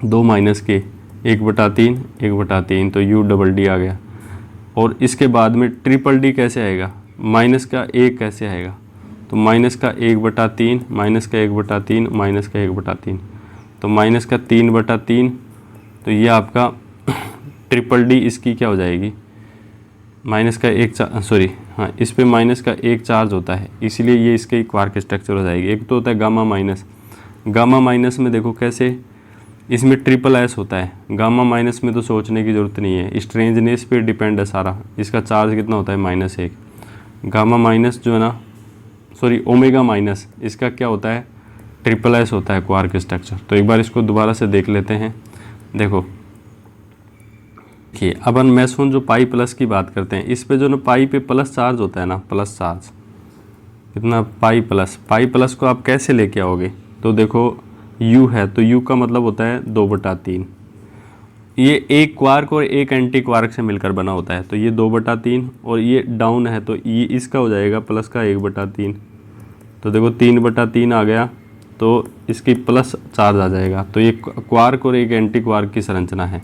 2 माइनस के 1/3 1/3, तो यू डबल डी आ गया। और इसके बाद में ट्रिपल डी कैसे आएगा, माइनस का 1 कैसे आएगा, तो माइनस का 1/3 माइनस का 1/3 माइनस का 1/3, तो माइनस का 3/3, तो ये आपका ट्रिपल डी इसकी क्या हो जाएगी, माइनस का 1 सॉरी हाँ इस पे माइनस का 1 चार्ज होता है, इसलिए ये इसके क्वार्क स्ट्रक्चर हो जाएगी। एक तो होता है गामा माइनस, गामा माइनस में देखो कैसे, इसमें ट्रिपल एस होता है, गामा माइनस में तो सोचने की ज़रूरत नहीं है, स्ट्रेंजनेस पे डिपेंड है सारा। इसका चार्ज कितना होता है, -1। गामा माइनस जो है ना, सॉरी ओमेगा माइनस, इसका क्या होता है, ट्रिपल एस होता है क्वार्क स्ट्रक्चर। तो एक बार इसको दोबारा से देख लेते हैं। देखो देखिए अब हम मेसोन जो पाई प्लस की बात करते हैं, इस पे जो ना पाई पे प्लस चार्ज होता है ना, प्लस चार्ज कितना, पाई प्लस को आप कैसे लेके आओगे, तो देखो u है तो u का मतलब होता है 2/3, ये एक क्वार्क और एक एंटी क्वार्क से मिलकर बना होता है, तो ये 2/3, और ये डाउन है तो ये इसका हो जाएगा प्लस का 1/3, तो देखो 3/3 आ गया, तो इसकी प्लस चार्ज आ जाएगा। तो ये क्वार्क और एक एंटी क्वार्क की संरचना है।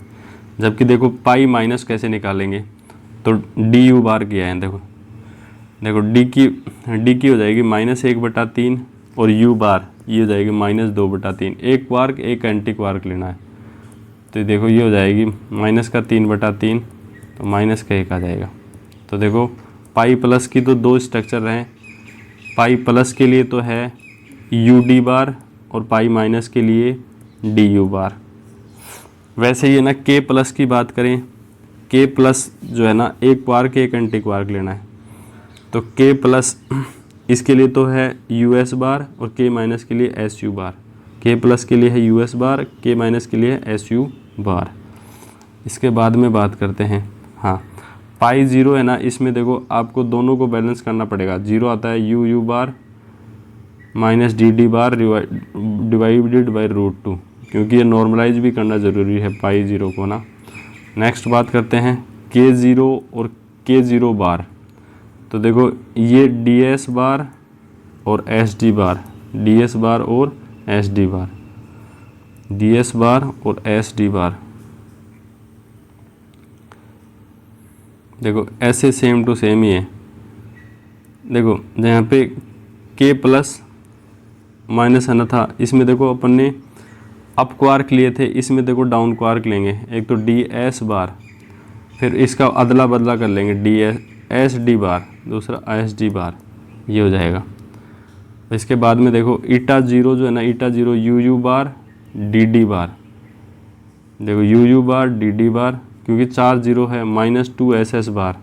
जबकि देखो पाई माइनस कैसे निकालेंगे, तो डी यू बार किया है, देखो डी की हो जाएगी -1/3, और यू बार ये हो जाएगी -2/3। एक क्वार्क एक एंटी क्वार्क लेना है, तो देखो ये हो जाएगी -3/3, तो -1 आ जाएगा। तो देखो पाई प्लस की तो 2 स्ट्रक्चर हैं, पाई प्लस के लिए तो है यू डी बार, और पाई माइनस के लिए डी यू बार। वैसे ही है ना के प्लस की बात करें, के प्लस जो है ना एक क्वार्क एक एंटी क्वार्क लेना है, तो के प्लस इसके लिए तो है यू एस बार, और के माइनस के लिए एस यू बार। के प्लस के लिए है यू एस बार, के माइनस के लिए एस यू बार। इसके बाद में बात करते हैं, हाँ पाई ज़ीरो है ना, इसमें देखो आपको दोनों को बैलेंस करना पड़ेगा। जीरो आता है you U bar minus D D bar divided by √2, क्योंकि ये नॉर्मलाइज भी करना ज़रूरी है पाई ज़ीरो को ना। नेक्स्ट बात करते हैं के ज़ीरो और के ज़ीरो बार, तो देखो ये डी एस बार और S D bar, D S bar और S D bar, D S bar और एस डी बार, देखो ऐसे सेम टू सेम ही है। देखो जहाँ पे के प्लस माइनस है ना था, इसमें देखो अपन ने अप क्वार्क लिए थे, इसमें देखो डाउन क्वार्क लेंगे। एक तो डी एस बार, फिर इसका अदला बदला कर लेंगे, एस डी बार, दूसरा एस डी बार, ये हो जाएगा। इसके बाद में देखो ईटा जीरो जो है ना, eta zero U U bar D D bar, देखो U U bar D D bar, क्योंकि 4 जीरो है, माइनस 2 एस एस बार,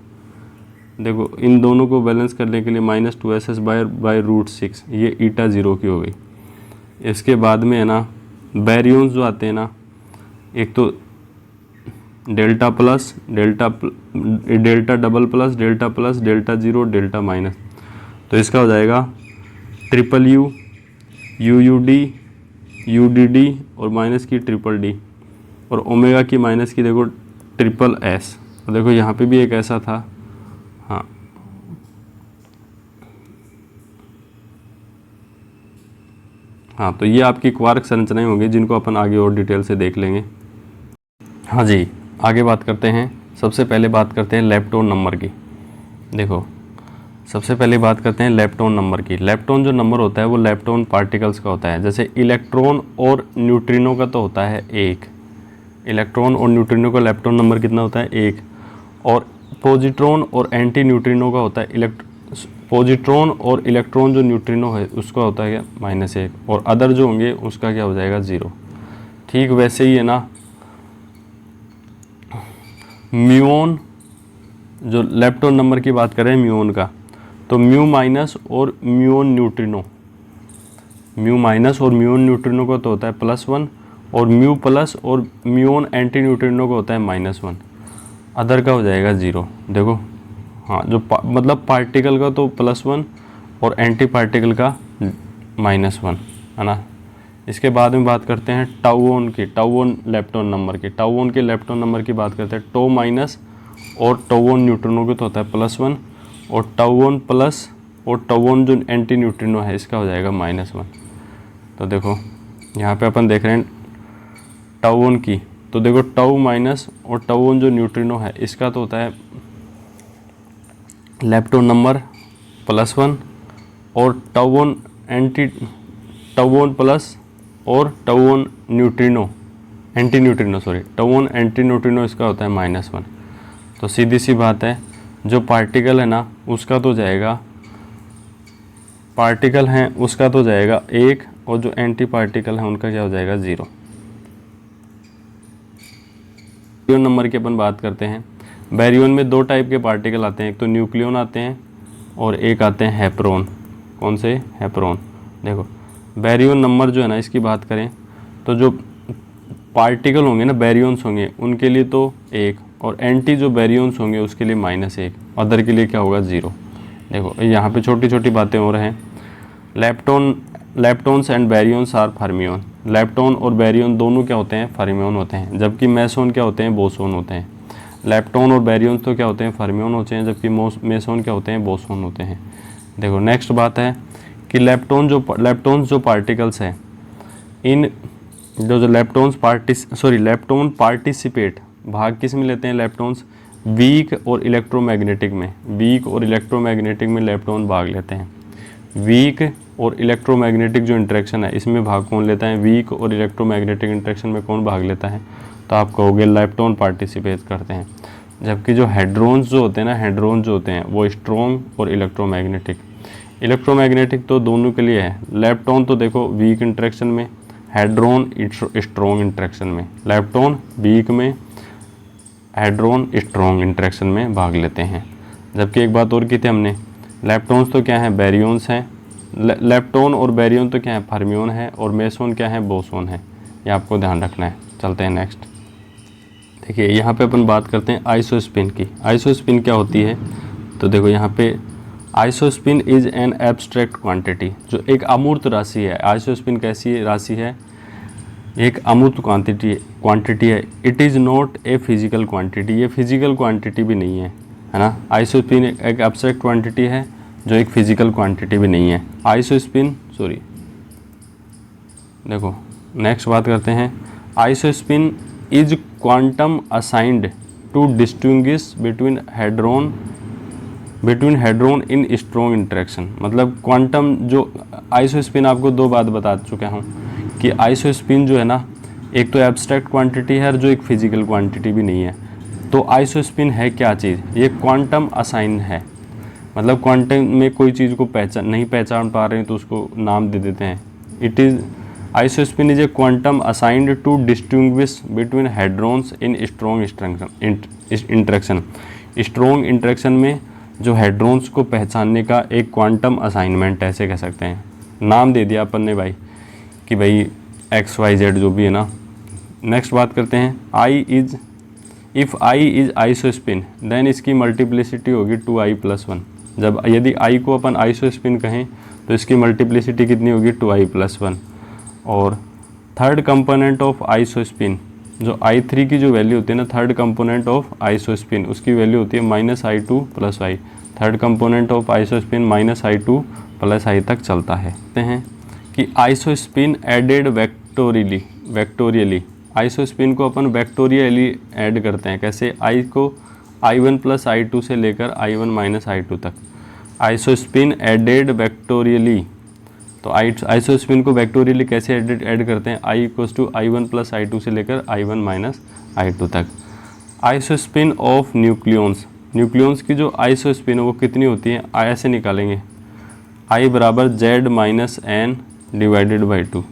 देखो इन दोनों को बैलेंस करने के लिए minus 2 S S by root 6, ये ईटा जीरो की हो गई। इसके बाद में है ना बैरियंस जो आते हैं ना, एक तो delta plus, delta double plus, delta zero, delta minus, तो इसका हो जाएगा triple U, you U D, U D D और माइनस की ट्रिपल डी, और ओमेगा की माइनस की देखो ट्रिपल एस। तो देखो यहाँ पे भी एक ऐसा था, हाँ हाँ, तो ये आपकी क्वार्क संरचनाएं होंगी जिनको अपन आगे और डिटेल से देख लेंगे। हाँ जी, आगे बात करते हैं। सबसे पहले बात करते हैं लेप्टोन नंबर की। देखो सबसे पहले बात करते हैं लेप्टोन नंबर की। लेप्टोन जो नंबर होता है वो लेप्टोन पार्टिकल्स का होता है। जैसे इलेक्ट्रॉन और न्यूट्रिनो का तो होता है 1, इलेक्ट्रॉन और न्यूट्रिनो का लेप्टोन नंबर कितना होता है 1, और पॉजिट्रॉन और एंटी न्यूट्रिनो का होता है पॉजिट्रॉन और इलेक्ट्रॉन जो न्यूट्रिनो है उसका होता है क्या -1, और अदर जो होंगे उसका क्या हो जाएगा 0। ठीक वैसे ही है ना म्यून, जो लेप्टोन नंबर की बात करें म्यून का, तो म्यू माइनस और म्यून न्यूट्रिनो, म्यू माइनस और म्यून न्यूट्रिनो का तो होता है +1, और म्यू प्लस और म्यून एंटी न्यूट्रिनो का होता है -1, अदर का हो जाएगा 0। देखो हाँ, जो मतलब पार्टिकल का तो +1 और एंटी पार्टिकल का -1 है ना। इसके बाद में बात करते हैं टाउन की, टाउन लेप्टोन नंबर की। टाउन के लेप्टोन नंबर की बात करते हैं, टो माइनस और टाउन न्यूट्रिनो के तो होता है +1, और टाउन प्लस और टाउन जो एंटी न्यूट्रिनो है इसका हो जाएगा -1। तो देखो यहाँ पे अपन देख रहे हैं टाउन की, तो देखो टाउ माइनस और टाउन जो न्यूट्रिनो है इसका तो होता है लेप्टोन नंबर +1, और टाउन प्लस और town neutrino anti neutrino town anti neutrino इसका होता है -1। तो सीधी सी बात है, जो पार्टिकल है ना उसका तो जाएगा, पार्टिकल हैं उसका तो जाएगा 1, और जो एंटी पार्टिकल हैं उनका क्या हो जाएगा 0। बैरियन नंबर की अपन बात करते हैं। बैरियन में 2 टाइप के पार्टिकल आते हैं, एक तो न्यूक्लियन आते हैं और एक आते हैं हैप्रोन। कौन से? हैप्रोन। देखो बैरियन नंबर जो है ना इसकी बात करें तो जो पार्टिकल होंगे ना बैरियंस होंगे उनके लिए तो 1, और एंटी जो बैरियंस होंगे उसके लिए -1, अदर के लिए क्या होगा 0। देखो यहाँ पे छोटी छोटी बातें हो रहे हैं। लेप्टोन्स एंड बैरियंस आर फर्मियन। लेप्टोन और बैरियन दोनों क्या होते हैं? फर्मियन होते हैं, जबकि मेसोन क्या होते हैं? बोसोन होते हैं। लेप्टोन और बैरियन तो क्या होते हैं? फर्मियन होते हैं, जबकि मेसोन क्या होते हैं? बोसोन होते हैं। देखो नेक्स्ट बात है कि लेप्टोन्स जो पार्टिकल्स हैं, इन जो लेप्टोन पार्टिसिपेट, भाग किस में लेते हैं लेप्टोन्स? वीक और इलेक्ट्रोमैग्नेटिक में। वीक और इलेक्ट्रोमैग्नेटिक में लेप्टोन भाग लेते हैं। वीक और इलेक्ट्रोमैग्नेटिक जो इंटरेक्शन है इसमें भाग कौन लेता है? वीक और इलेक्ट्रोमैग्नेटिक इंटरेक्शन में कौन भाग लेता है? तो आप कहोगे लेप्टोन पार्टिसिपेट करते हैं। जबकि जो हेड्रोन्स जो होते हैं वो स्ट्रॉन्ग और इलेक्ट्रोमैग्नेटिक। इलेक्ट्रोमैग्नेटिक तो दोनों के लिए है। लेप्टोन तो देखो वीक इंटरेक्शन में, हेड्रोन स्ट्रॉन्ग इंटरेक्शन में। लेप्टोन वीक में, हेड्रोन स्ट्रॉन्ग इंटरेक्शन में भाग लेते हैं। जबकि एक बात और की थी हमने, लेप्टोन्स तो क्या है? बैरियंस हैं। लेप्टोन और बैरियन तो क्या है? फर्मियन है। और मेसोन क्या है? बोसोन है। ये आपको ध्यान रखना है। चलते हैं नेक्स्ट। देखिए यहाँ पे अपन बात करते हैं आइसोस्पिन की। आइसोस्पिन क्या होती है? तो देखो यहाँ पे isospin is an abstract quantity, जो एक अमूर्त राशि है। आइसोस्पिन कैसी राशि है? एक अमूर्त क्वांटिटी है। It is not a physical quantity, ये फिजिकल क्वांटिटी भी नहीं है ना। आइसोस्पिन एक एब्स्ट्रैक्ट क्वांटिटी है जो एक फिजिकल क्वांटिटी भी नहीं है। देखो नेक्स्ट बात करते हैं। Isospin is quantum assigned to distinguish between hadron in strong interaction. मतलब क्वांटम जो आइसोस्पिन, आपको 2 बात बता चुका हूँ कि आइसोस्पिन जो है ना एक तो एब्स्ट्रैक्ट क्वांटिटी है और जो एक फिजिकल क्वांटिटी भी नहीं है। तो आइसोस्पिन है क्या चीज़? ये क्वांटम असाइन है, मतलब क्वांटम में कोई चीज़ को नहीं पहचान पा रहे हैं तो उसको नाम दे देते हैं। It is isospin is a quantum assigned to distinguish between hadrons in strong interaction. Strong interaction में जो हेड्रॉन्स को पहचानने का एक क्वांटम असाइनमेंट ऐसे कह सकते हैं। नाम दे दिया अपन ने भाई कि भाई XYZ जो भी है ना। नेक्स्ट बात करते हैं, if I is isospin then इसकी मल्टीप्लिसिटी होगी 2I+1। जब यदि I को अपन आइसोस्पिन कहें तो इसकी मल्टीप्लिसिटी कितनी होगी? 2I+1। और थर्ड कंपोनेंट ऑफ आइसोस्पिन, जो I3 की जो वैल्यू होती है ना, थर्ड कंपोनेंट ऑफ आइसोस्पिन, उसकी वैल्यू होती है -I2 + I। Third component of isospin -I2 + I तक चलता है। कहते हैं कि आइसोस्पिन एडेड वेक्टोरियली, आइसोस्पिन को अपन वेक्टोरियली ऐड करते हैं। कैसे? I को I1 + I2 से लेकर I1 - I2 तक आइसोस्पिन एडेड वेक्टोरियली। तो आइसोस्पिन को वेक्टोरियली कैसे ऐड करते हैं? I = I1 + I2 से लेकर I1 - I2 तक। आइसोस्पिन ऑफ न्यूक्लियॉन्स की जो आइसोस्पिन है वो कितनी होती है? ऐसे निकालेंगे, I = Z - N / 2।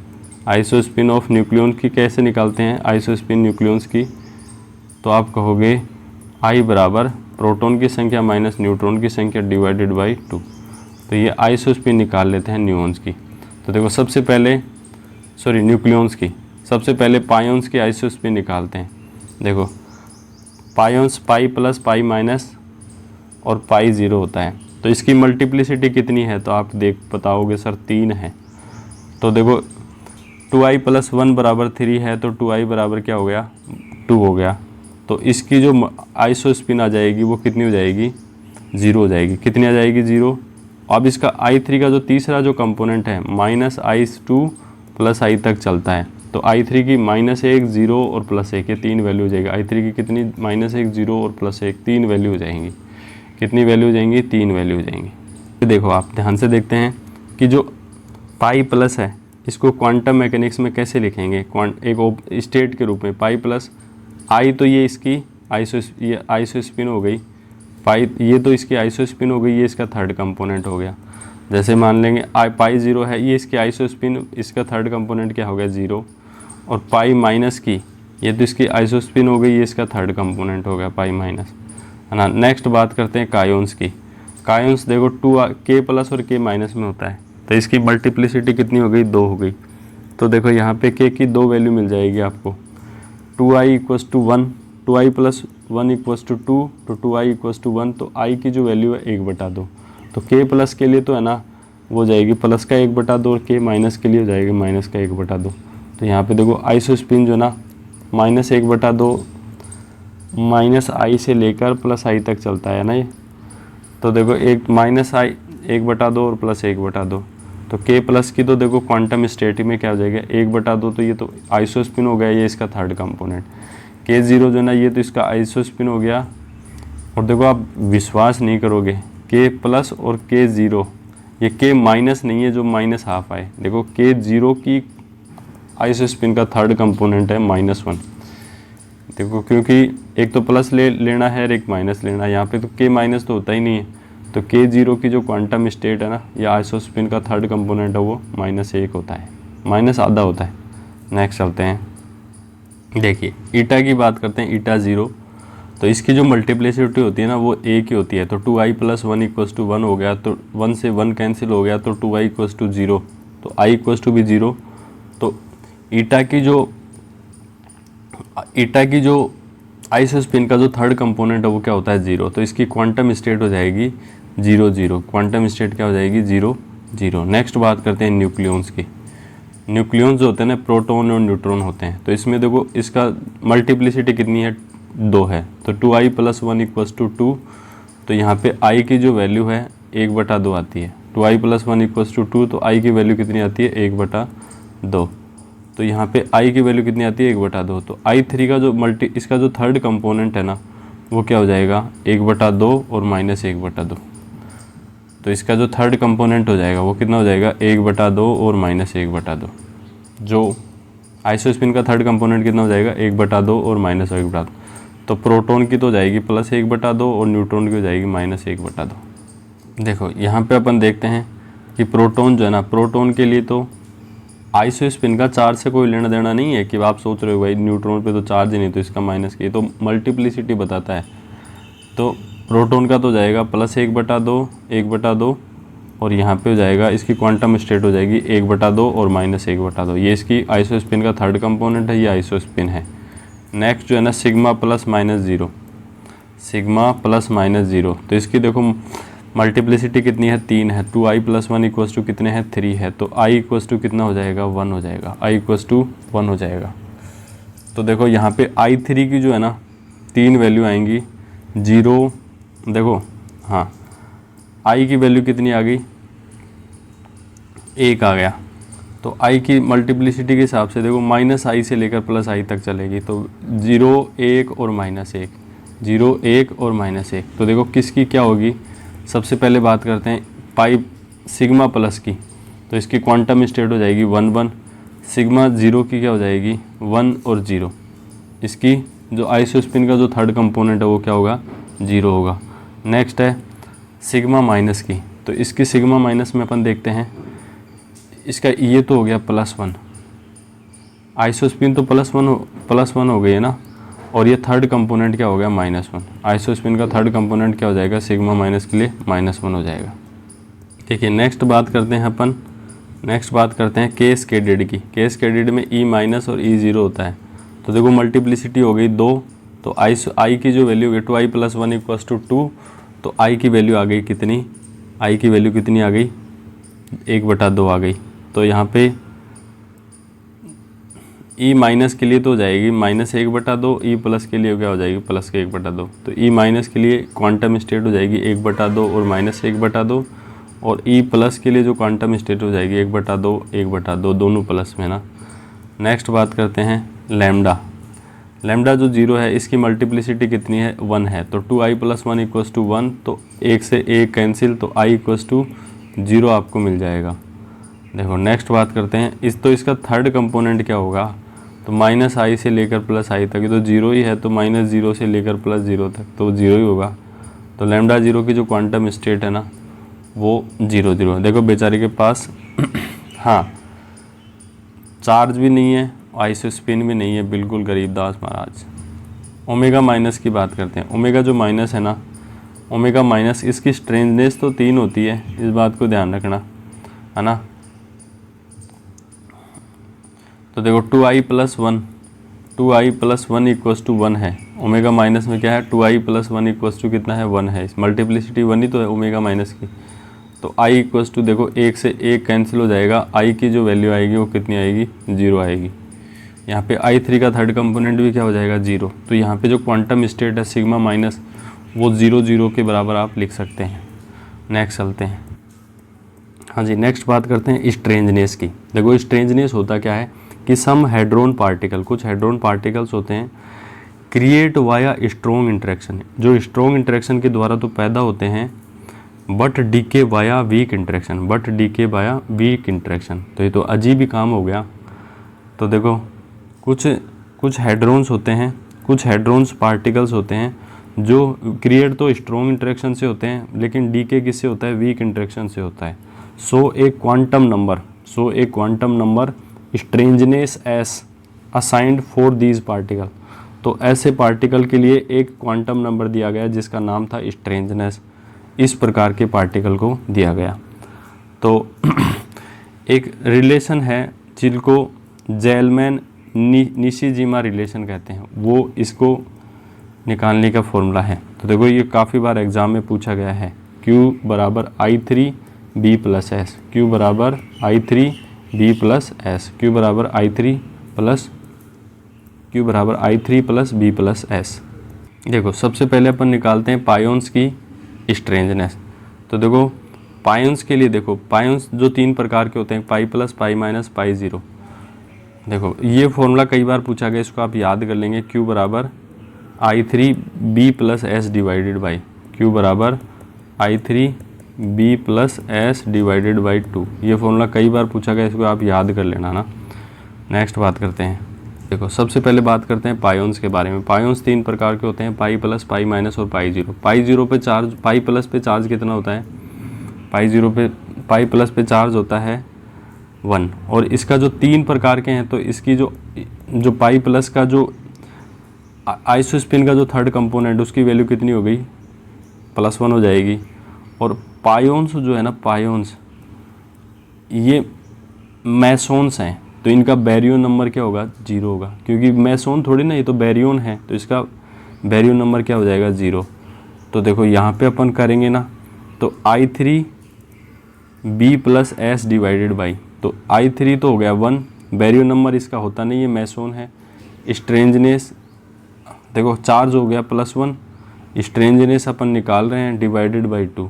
Isospin of nucleon की कैसे निकालते हैं? आइसोस्पिन न्यूक्लियॉन्स की तो आप कहोगे I = प्रोटॉन की संख्या माइनस न्यूट्रॉन की संख्या / 2। तो ये आइसोस्पिन निकाल लेते हैं न्यूऑन्स की। तो देखो सबसे पहले न्यूक्लियॉन्स की, सबसे पहले पायोन्स की आइसोस्पिन निकालते हैं। देखो पायोन्स पाई प्लस पाई माइनस और पाई 0 होता है, तो इसकी मल्टीप्लिसिटी कितनी है? तो आप बताओगे सर 3 है। तो देखो 2I + 1 = 3 है, तो 2I बराबर क्या हो गया? 2 हो गया। तो इसकी जो आइसोस्पिन आ जाएगी वो कितनी हो जाएगी? 0 हो जाएगी। कितनी आ जाएगी? 0। अब इसका I3 का जो तीसरा जो कंपोनेंट है -I2 + I तक चलता है, तो I3 की -1 0 और +1 ये 3 वैल्यू हो जाएगी। I3 की कितनी? -1 0 और +1 3 वैल्यू हो जाएंगी। कितनी वैल्यू हो जाएंगी? 3 वैल्यू हो जाएंगी। देखो आप ध्यान से देखते हैं कि जो पाई प्लस है इसको क्वांटम मैकेनिक्स में कैसे लिखेंगे? एक स्टेट के रूप में पाई प्लस I, तो ये इसकी आइसोस्पिन हो गई, पाई ये तो इसकी आइसोस्पिन हो गई, ये इसका थर्ड कंपोनेंट हो गया। जैसे मान लेंगे पाई 0 है, ये इसकी आइसोस्पिन, इसका थर्ड कंपोनेंट क्या हो गया? 0। और पाई माइनस की ये तो इसकी आइसोस्पिन हो गई, ये इसका थर्ड कंपोनेंट हो गया पाई माइनस, है ना। नेक्स्ट बात करते हैं कायोन्स की। कायोन्स देखो K+ और K- में होता है, तो इसकी मल्टीप्लिसिटी कितनी हो गई? 2 हो गई। तो देखो यहाँ पे K की 2 वैल्यू मिल जाएगी आपको। 2I = 1, 2I + 1 = 2, तो 2I = 1, तो I की जो वैल्यू है 1/2। तो K+ के लिए तो है ना वो हो जाएगी प्लस का 1/2 और K- के लिए हो जाएगी माइनस का 1/2। तो यहाँ पे देखो आइसोस्पिन जो ना -1/2 -I से लेकर +I तक चलता है ना ये। तो देखो एक -I 1/2 और +1/2, तो K+ की तो देखो क्वांटम स्टेट में क्या हो जाएगा? 1/2, तो ये तो आइसोस्पिन हो गया, ये इसका थर्ड कंपोनेंट। K0 जो ना ये तो इसका आइसोस्पिन हो गया। और देखो आप विश्वास नहीं करोगे, K+ और K0 ये K- नहीं है जो -½ आए। देखो K0 की आइसोस्पिन का थर्ड कंपोनेंट है -1। देखो क्योंकि एक तो प्लस लेना है और एक माइनस लेना है, यहाँ पे तो K- तो होता ही नहीं है। तो K0 की जो क्वांटम स्टेट है ना, या आइसोस्पिन का थर्ड कंपोनेंट है वो -1 होता है, -½ होता है। नेक्स्ट चलते हैं, देखिए ईटा की बात करते हैं। ईटा 0, तो इसकी जो मल्टीप्लिसिटी होती है ना वो 1 ही होती है। तो 2I + 1 = 1 हो गया, तो 1 से 1 कैंसिल हो गया, तो 2I = 0, तो I = भी 0। तो ईटा की जो आइसोस्पिन का जो थर्ड कंपोनेंट है वो क्या होता है? 0। तो इसकी क्वांटम स्टेट हो जाएगी 0 0। क्वांटम स्टेट क्या हो जाएगी? 0 0। नेक्स्ट बात करते हैं न्यूक्लियॉन्स की। न्यूक्लियॉन्स जो होते हैं ना, प्रोटॉन और न्यूट्रॉन होते हैं। तो इसमें देखो इसका मल्टीप्लिसिटी कितनी है? 2 है। तो 2I + 1 = 2, तो यहाँ पे I की जो वैल्यू है 1/2 आती है। 2I + 1 = 2, तो I की वैल्यू कितनी आती है? 1/2। तो यहाँ पे I की वैल्यू कितनी आती है? 1/2। तो I3 का जो इसका जो थर्ड कंपोनेंट है ना वो क्या हो जाएगा? 1/2 और -1/2। तो इसका जो थर्ड कंपोनेंट हो जाएगा वो कितना हो जाएगा? 1/2 और -1/2। जो आइसोस्पिन का थर्ड कंपोनेंट कितना हो जाएगा? 1/2 और -1/2। तो प्रोटॉन की तो जाएगी +1/2 और न्यूट्रॉन की हो जाएगी -1/2। देखो यहाँ पे अपन देखते हैं कि प्रोटॉन जो है ना, प्रोटॉन के लिए तो आइसो स्पिन का चार्ज से कोई लेना देना नहीं है कि आप सोच रहे हो भाई न्यूट्रॉन पे तो चार्ज ही नहीं तो इसका माइनस की, तो मल्टीप्लिसिटी बताता है। तो प्रोटॉन का तो जाएगा +1/2 1/2 और यहाँ पे हो जाएगा इसकी क्वांटम स्टेट हो जाएगी 1/2 और -1/2। ये इसकी आइसो स्पिन का थर्ड कंपोनेंट है, ये आइसो स्पिन है। नेक्स्ट जो है ना सिग्मा +-0, सिग्मा +-0, तो इसकी देखो मल्टीप्लिसिटी कितनी है 3 है, 2i + 1 = कितने हैं 3 है, तो i = कितना हो जाएगा 1 हो जाएगा, i = 1 हो जाएगा। तो देखो यहाँ पे i3 की जो है ना 3 वैल्यू आएंगी 0, देखो हाँ i की वैल्यू कितनी आ गई 1 आ गया, तो i की मल्टीप्लिसिटी के हिसाब से देखो -i से लेकर +i तक चलेगी, तो 0 1 और -1, 0 1 और -1। तो देखो किसकी क्या होगी, सबसे पहले बात करते हैं पाई सिग्मा प्लस की, तो इसकी क्वांटम स्टेट हो जाएगी 1 1, सिग्मा 0 की क्या हो जाएगी 1 और 0, इसकी जो आइसो स्पिन का जो थर्ड कंपोनेंट है वो क्या होगा 0 होगा। नेक्स्ट है सिग्मा माइनस की, तो इसकी सिग्मा माइनस में अपन देखते हैं इसका ये तो हो गया +1, आइसो स्पिन तो +1 हो गई है ना, और ये थर्ड कंपोनेंट क्या हो गया -1, आइसो स्पिन का थर्ड कंपोनेंट क्या हो जाएगा सिग्मा माइनस के लिए -1 हो जाएगा। देखिए नेक्स्ट बात करते हैं अपन, नेक्स्ट बात करते हैं कैस्केडेड की। कैस्केडेड में E- और E0 होता है, तो देखो मल्टीप्लिसिटी हो गई 2, तो आई की जो वैल्यू हो गई 2i + 1 = 2, तो i की वैल्यू आ गई कितनी, i की वैल्यू कितनी आ गई 1/2 आ गई। तो यहाँ पे E- के लिए तो हो जाएगी -1/2, E+ के लिए क्या हो जाएगी +1/2। तो E- के लिए क्वांटम स्टेट हो जाएगी 1/2 और -1/2, और E+ के लिए जो क्वांटम स्टेट हो जाएगी 1/2 1/2, दोनों प्लस में ना। नेक्स्ट बात करते हैं लैम्डा। लैम्डा जो 0 है इसकी मल्टीप्लिसिटी कितनी है 1 है, तो 2i + 1 = 1, तो 1 से 1 कैंसिल, तो i = 0 आपको मिल जाएगा। देखो नेक्स्ट बात करते हैं इसका थर्ड कंपोनेंट क्या होगा, तो -i से लेकर +i तक, ये तो 0 ही है, तो -0 से लेकर +0 तक तो 0 ही होगा। तो लैम्डा 0 की जो क्वांटम स्टेट है ना वो 0 देखो बेचारे के पास हाँ चार्ज भी नहीं है, आइसो स्पिन भी नहीं है, बिल्कुल गरीबदास महाराज। ओमेगा माइनस की बात करते हैं। ओमेगा जो माइनस है ना, ओमेगा माइनस इसकी स्ट्रेंजनेस तो 3 होती है, इस बात को ध्यान रखना है ना। तो देखो 2i + 1 = 1 है, ओमेगा माइनस में क्या है 2i + 1 = कितना है 1 है, मल्टीप्लिसिटी 1 ही तो है ओमेगा माइनस की। तो i = देखो 1 से 1 कैंसिल हो जाएगा, i की जो वैल्यू आएगी वो कितनी आएगी 0 आएगी। यहाँ पे i3 का थर्ड कंपोनेंट भी क्या हो जाएगा 0, तो यहाँ पे जो क्वांटम स्टेट है सिग्मा माइनस वो 0 के बराबर आप लिख सकते हैं। नेक्स्ट चलते हैं, हाँ जी नेक्स्ट बात करते हैं स्ट्रेंजनेस की। देखो स्ट्रेंजनेस होता क्या है कि सम हेड्रोन पार्टिकल, कुछ हेड्रोन पार्टिकल्स होते हैं क्रिएट वाया स्ट्रॉन्ग इंटरेक्शन, जो स्ट्रॉन्ग इंटरेक्शन के द्वारा तो पैदा होते हैं but decay via weak interaction, तो ये तो अजीब ही काम हो गया। तो देखो कुछ हेड्रोन्स होते हैं, कुछ हेड्रोन्स पार्टिकल्स होते हैं जो क्रिएट तो स्ट्रॉन्ग इंटरेक्शन से होते हैं लेकिन डीके किससे होता है वीक इंटरेक्शन से होता है। So a quantum number strangeness S assigned for these particle, तो ऐसे पार्टिकल के लिए एक क्वांटम नंबर दिया गया जिसका नाम था स्ट्रेंजनेस, इस प्रकार के पार्टिकल को दिया गया। तो एक रिलेशन है जिनको जेलमैन निशिजिमा रिलेशन कहते हैं, वो इसको निकालने का फॉर्मूला है। तो देखो ये काफ़ी बार एग्ज़ाम में पूछा गया है, Q = I3B + S, Q = I3B + S, Q = I3 + B + S। देखो सबसे पहले अपन निकालते हैं पायोन्स की स्ट्रेंजनेस। तो देखो पायोन्स के लिए, देखो पायोन्स जो 3 प्रकार के होते हैं, पाई प्लस, पाई माइनस, पाई 0। देखो ये फॉर्मूला कई बार पूछा गया, इसको आप याद कर लेंगे। Q = I3B + S divided by, Q = I3B + S divided by 2। ये फॉर्मूला कई बार पूछा गया, इसको आप याद कर लेना ना। नेक्स्ट बात करते हैं देखो सबसे पहले बात करते हैं पायोन्स के बारे में। पायोन्स 3 प्रकार के होते हैं, पाई प्लस, पाई माइनस और पाई जीरो। पाई जीरो पे चार्ज, पाई प्लस पे चार्ज कितना होता है, पाई प्लस पे चार्ज होता है 1। और इसका जो 3 प्रकार के हैं, तो इसकी जो पाई प्लस का जो आइसोस्पिन का जो थर्ड कंपोनेंट, उसकी वैल्यू कितनी हो गई, +1 हो जाएगी। और पायोन्स जो है ना, पायोन्स ये मैसोन्स हैं, तो इनका बैरियन नंबर क्या होगा, 0 होगा, क्योंकि मैसोन थोड़ी ना, ये तो बैरियन है, तो इसका बैरियन नंबर क्या हो जाएगा, 0। तो देखो यहाँ पे अपन करेंगे ना, तो I3B + S डिवाइडेड बाई, तो I3 तो हो गया 1, बैरियन नंबर इसका होता नहीं है, मैसोन है। स्ट्रेंजनेस देखो चार्ज हो गया +1, स्ट्रेंजनेस अपन निकाल रहे हैं, डिवाइडेड बाई 2।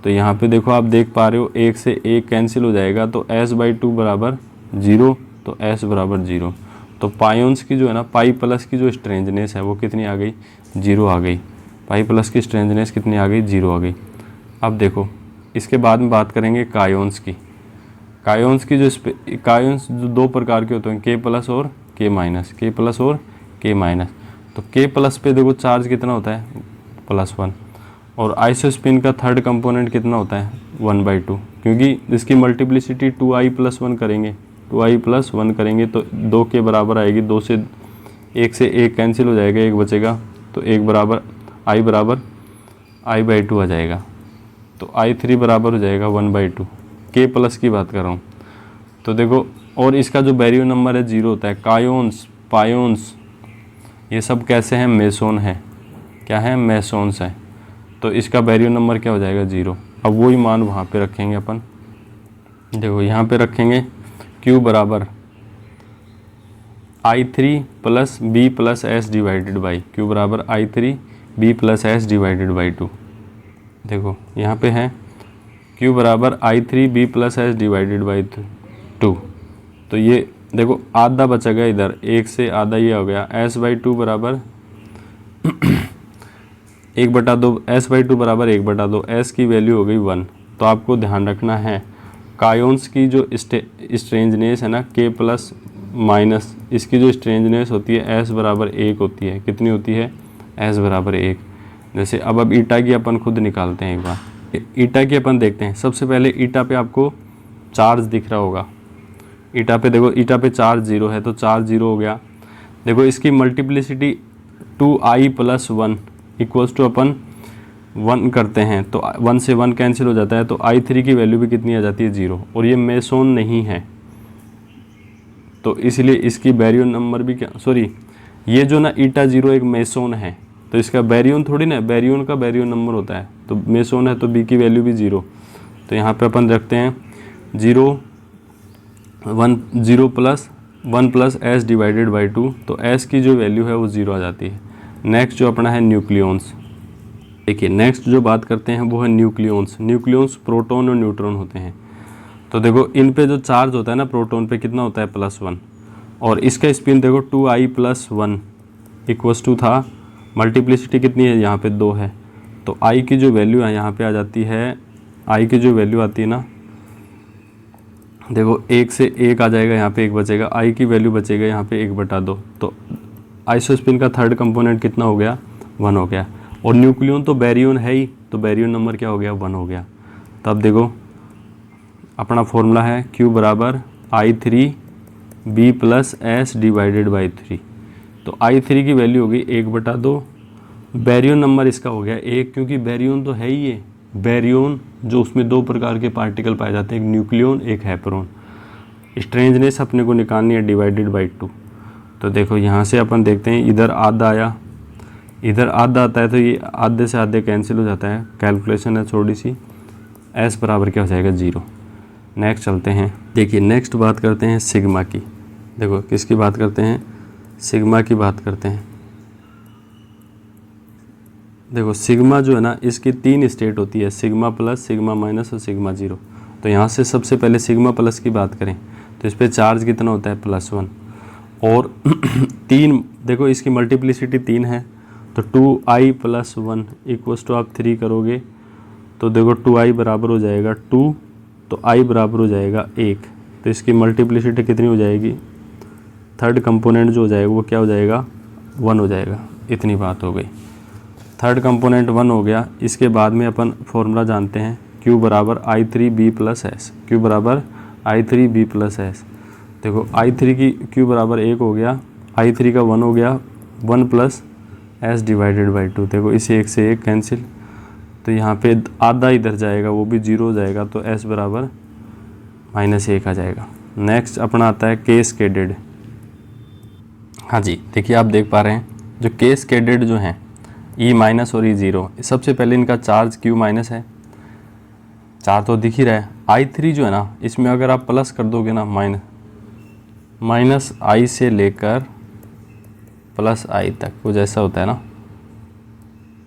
तो यहाँ पे देखो आप देख पा रहे हो, 1 से 1 कैंसिल हो जाएगा, तो S/2 बराबर 0, तो S बराबर 0। तो पायोन्स की जो है ना, पाई प्लस की जो स्ट्रेंजनेस है वो कितनी आ गई, 0 आ गई। पाई प्लस की स्ट्रेंजनेस कितनी आ गई, 0 आ गई। अब देखो इसके बाद में बात करेंगे कायोन्स की। कायोन्स की कायोन्स जो 2 प्रकार के होते हैं, K+ और K-, K+ और K-। तो K+ पे देखो चार्ज कितना होता है, +1। और आइसोस्पिन का थर्ड कंपोनेंट कितना होता है, 1/2, क्योंकि इसकी मल्टीप्लिसिटी 2i+1 करेंगे, 2i+1 करेंगे तो 2 के बराबर आएगी। 2 से 1 से 1 कैंसिल हो जाएगा, 1 बचेगा, तो 1 बराबर i/2 आ जाएगा। तो I3 बराबर हो जाएगा 1/2। K+ की बात कर रहा हूँ। तो देखो, और इसका जो बैरियन नंबर है 0 होता है। कायोन्स, पायोन्स ये सब कैसे हैं, मेसोन है, क्या है, मेसोन्स हैं। तो इसका बैरियन नंबर क्या हो जाएगा, 0। अब वही मान वहाँ पे रखेंगे अपन, देखो यहाँ पे रखेंगे Q बराबर I3 + B + S divided by, Q बराबर I3 B + S divided by 2। देखो यहाँ पे है Q बराबर I3 B + S divided by 2। तो ये देखो आधा बचा गया इधर, 1 से आधा ये हो गया, S/2 बराबर 1/2, S/2 बराबर 1/2, S की वैल्यू हो गई 1। तो आपको ध्यान रखना है, कायोन्स की जो स्ट्रेंजनेस है ना, K+-, इसकी जो स्ट्रेंजनेस होती है S बराबर 1 होती है। कितनी होती है, S बराबर 1। जैसे अब ईटा की अपन खुद निकालते हैं एक बार। ईटा की अपन देखते हैं। सबसे पहले ईटा पे आपको चार्ज दिख रहा होगा, ईटा पे देखो, ईटा पे चार्ज 0 है, तो चार्ज 0 हो गया। देखो इसकी मल्टीप्लिसिटी 2i+1 इक्वल्स टू अपन 1 करते हैं, तो 1 से 1 कैंसिल हो जाता है, तो I3 की वैल्यू भी कितनी आ जाती है, 0। और ये मेसोन नहीं है, तो इसलिए इसकी बैरियन नंबर भी क्या, सॉरी, ये जो ना ईटा 0 एक मेसोन है, तो इसका बैरियन थोड़ी ना, बैरियन का बैरियन नंबर होता है, तो मेसोन है तो B की वैल्यू भी 0। तो यहाँ पे अपन रखते हैं 0 + 1 + S डिवाइडेड बाई 2, तो S की जो वैल्यू है वो 0 आ जाती है। नेक्स्ट जो अपना है न्यूक्लियॉन्स। देखिए नेक्स्ट जो बात करते हैं वो है न्यूक्लियॉन्स। न्यूक्लियॉन्स प्रोटॉन और न्यूट्रॉन होते हैं। तो देखो इन पे जो चार्ज होता है ना, प्रोटॉन पे कितना होता है, +1। और इसका स्पिन देखो 2i+1 इक्वल्स टू था, मल्टीप्लिसिटी कितनी है, यहाँ पे 2 है, तो I की जो वैल्यू है यहाँ पे आ जाती है, I की जो वैल्यू आती है ना, देखो 1 से 1 आ जाएगा, यहाँ पे 1 बचेगा, I की वैल्यू बचेगा यहाँ पे 1/2। तो आइसोस्पिन का थर्ड कंपोनेंट कितना हो गया, 1 हो गया। और न्यूक्लियन तो बैरियन है ही, तो बैरियन नंबर क्या हो गया, 1 हो गया। तब देखो अपना फॉर्मूला है Q बराबर I3 B + S divided by 3। तो I3 की वैल्यू होगी 1/2, बैरियन नंबर इसका हो गया 1, क्योंकि बैरियन तो है ही ये, बैरियन जो उसमें 2 प्रकार के पार्टिकल पाए जाते हैं, एक न्यूक्लियन एक हैपरॉन। स्ट्रेंजनेस अपने को निकालनी है, डिवाइडेड बाई 2। तो देखो यहाँ से अपन देखते हैं, इधर आधा आया, इधर आधा आता है, तो ये आधे से आधे कैंसिल हो जाता है, कैलकुलेशन है थोड़ी सी। S बराबर क्या हो जाएगा, 0। नेक्स्ट चलते हैं। देखिए नेक्स्ट बात करते हैं सिग्मा की। देखो किसकी बात करते हैं, सिग्मा की बात करते हैं। देखो सिग्मा जो है ना, इसकी 3 स्टेट होती है, सिग्मा प्लस, सिग्मा माइनस और सिग्मा 0। तो यहाँ से सबसे पहले सिग्मा प्लस की बात करें, तो इस पर चार्ज कितना होता है, +1। और 3 देखो इसकी मल्टीप्लिसिटी 3 है, तो 2i+1 इक्वल्स टू आप 3 करोगे, तो देखो 2i बराबर हो जाएगा 2, तो i बराबर हो जाएगा 1। तो इसकी मल्टीप्लिसिटी कितनी हो जाएगी, थर्ड कंपोनेंट जो हो जाएगा वो क्या हो जाएगा, 1 हो जाएगा। इतनी बात हो गई, थर्ड कंपोनेंट 1 हो गया। इसके बाद में अपन फॉर्मूला जानते हैं Q बराबर I3B प्लस एस, Q बराबर I3B प्लस एस। देखो I3 की Q बराबर 1 हो गया, I3 का 1 हो गया, 1 प्लस एस डिवाइडेड बाई 2। देखो इसे 1 से 1 कैंसिल, तो यहाँ पे आधा इधर जाएगा वो भी 0 हो जाएगा, तो s बराबर -1 आ जाएगा। नेक्स्ट अपना आता है कैस्केडेड। हाँ जी, देखिए आप देख पा रहे हैं जो कैस्केडेड जो हैं E माइनस और E0, सबसे पहले इनका चार्ज Q माइनस है, चार्ज तो दिख ही रहा है। I3 जो है ना, इसमें अगर आप प्लस कर दोगे ना, माइनस I से लेकर प्लस I तक कुछ ऐसा होता है ना,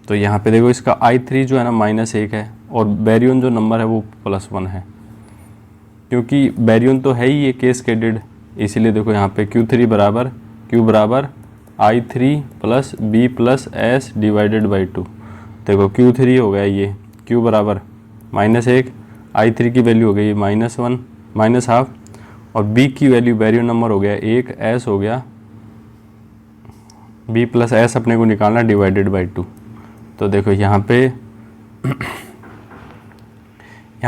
तो यहाँ पे देखो इसका I3 जो है ना -1 है, और बैरियन जो नंबर है वो +1 है, क्योंकि बैरियन तो है ही ये कैस्केडेड, इसीलिए देखो यहाँ पे Q बराबर I3 plus B plus S divided by 2। देखो Q3 हो गया ये, Q बराबर -1, I3 की वैल्यू हो गई -1 -½ और B की वैल्यू बैरियन नंबर हो गया 1, S हो गया B प्लस एस अपने को निकालना डिवाइडेड बाई 2। तो देखो यहाँ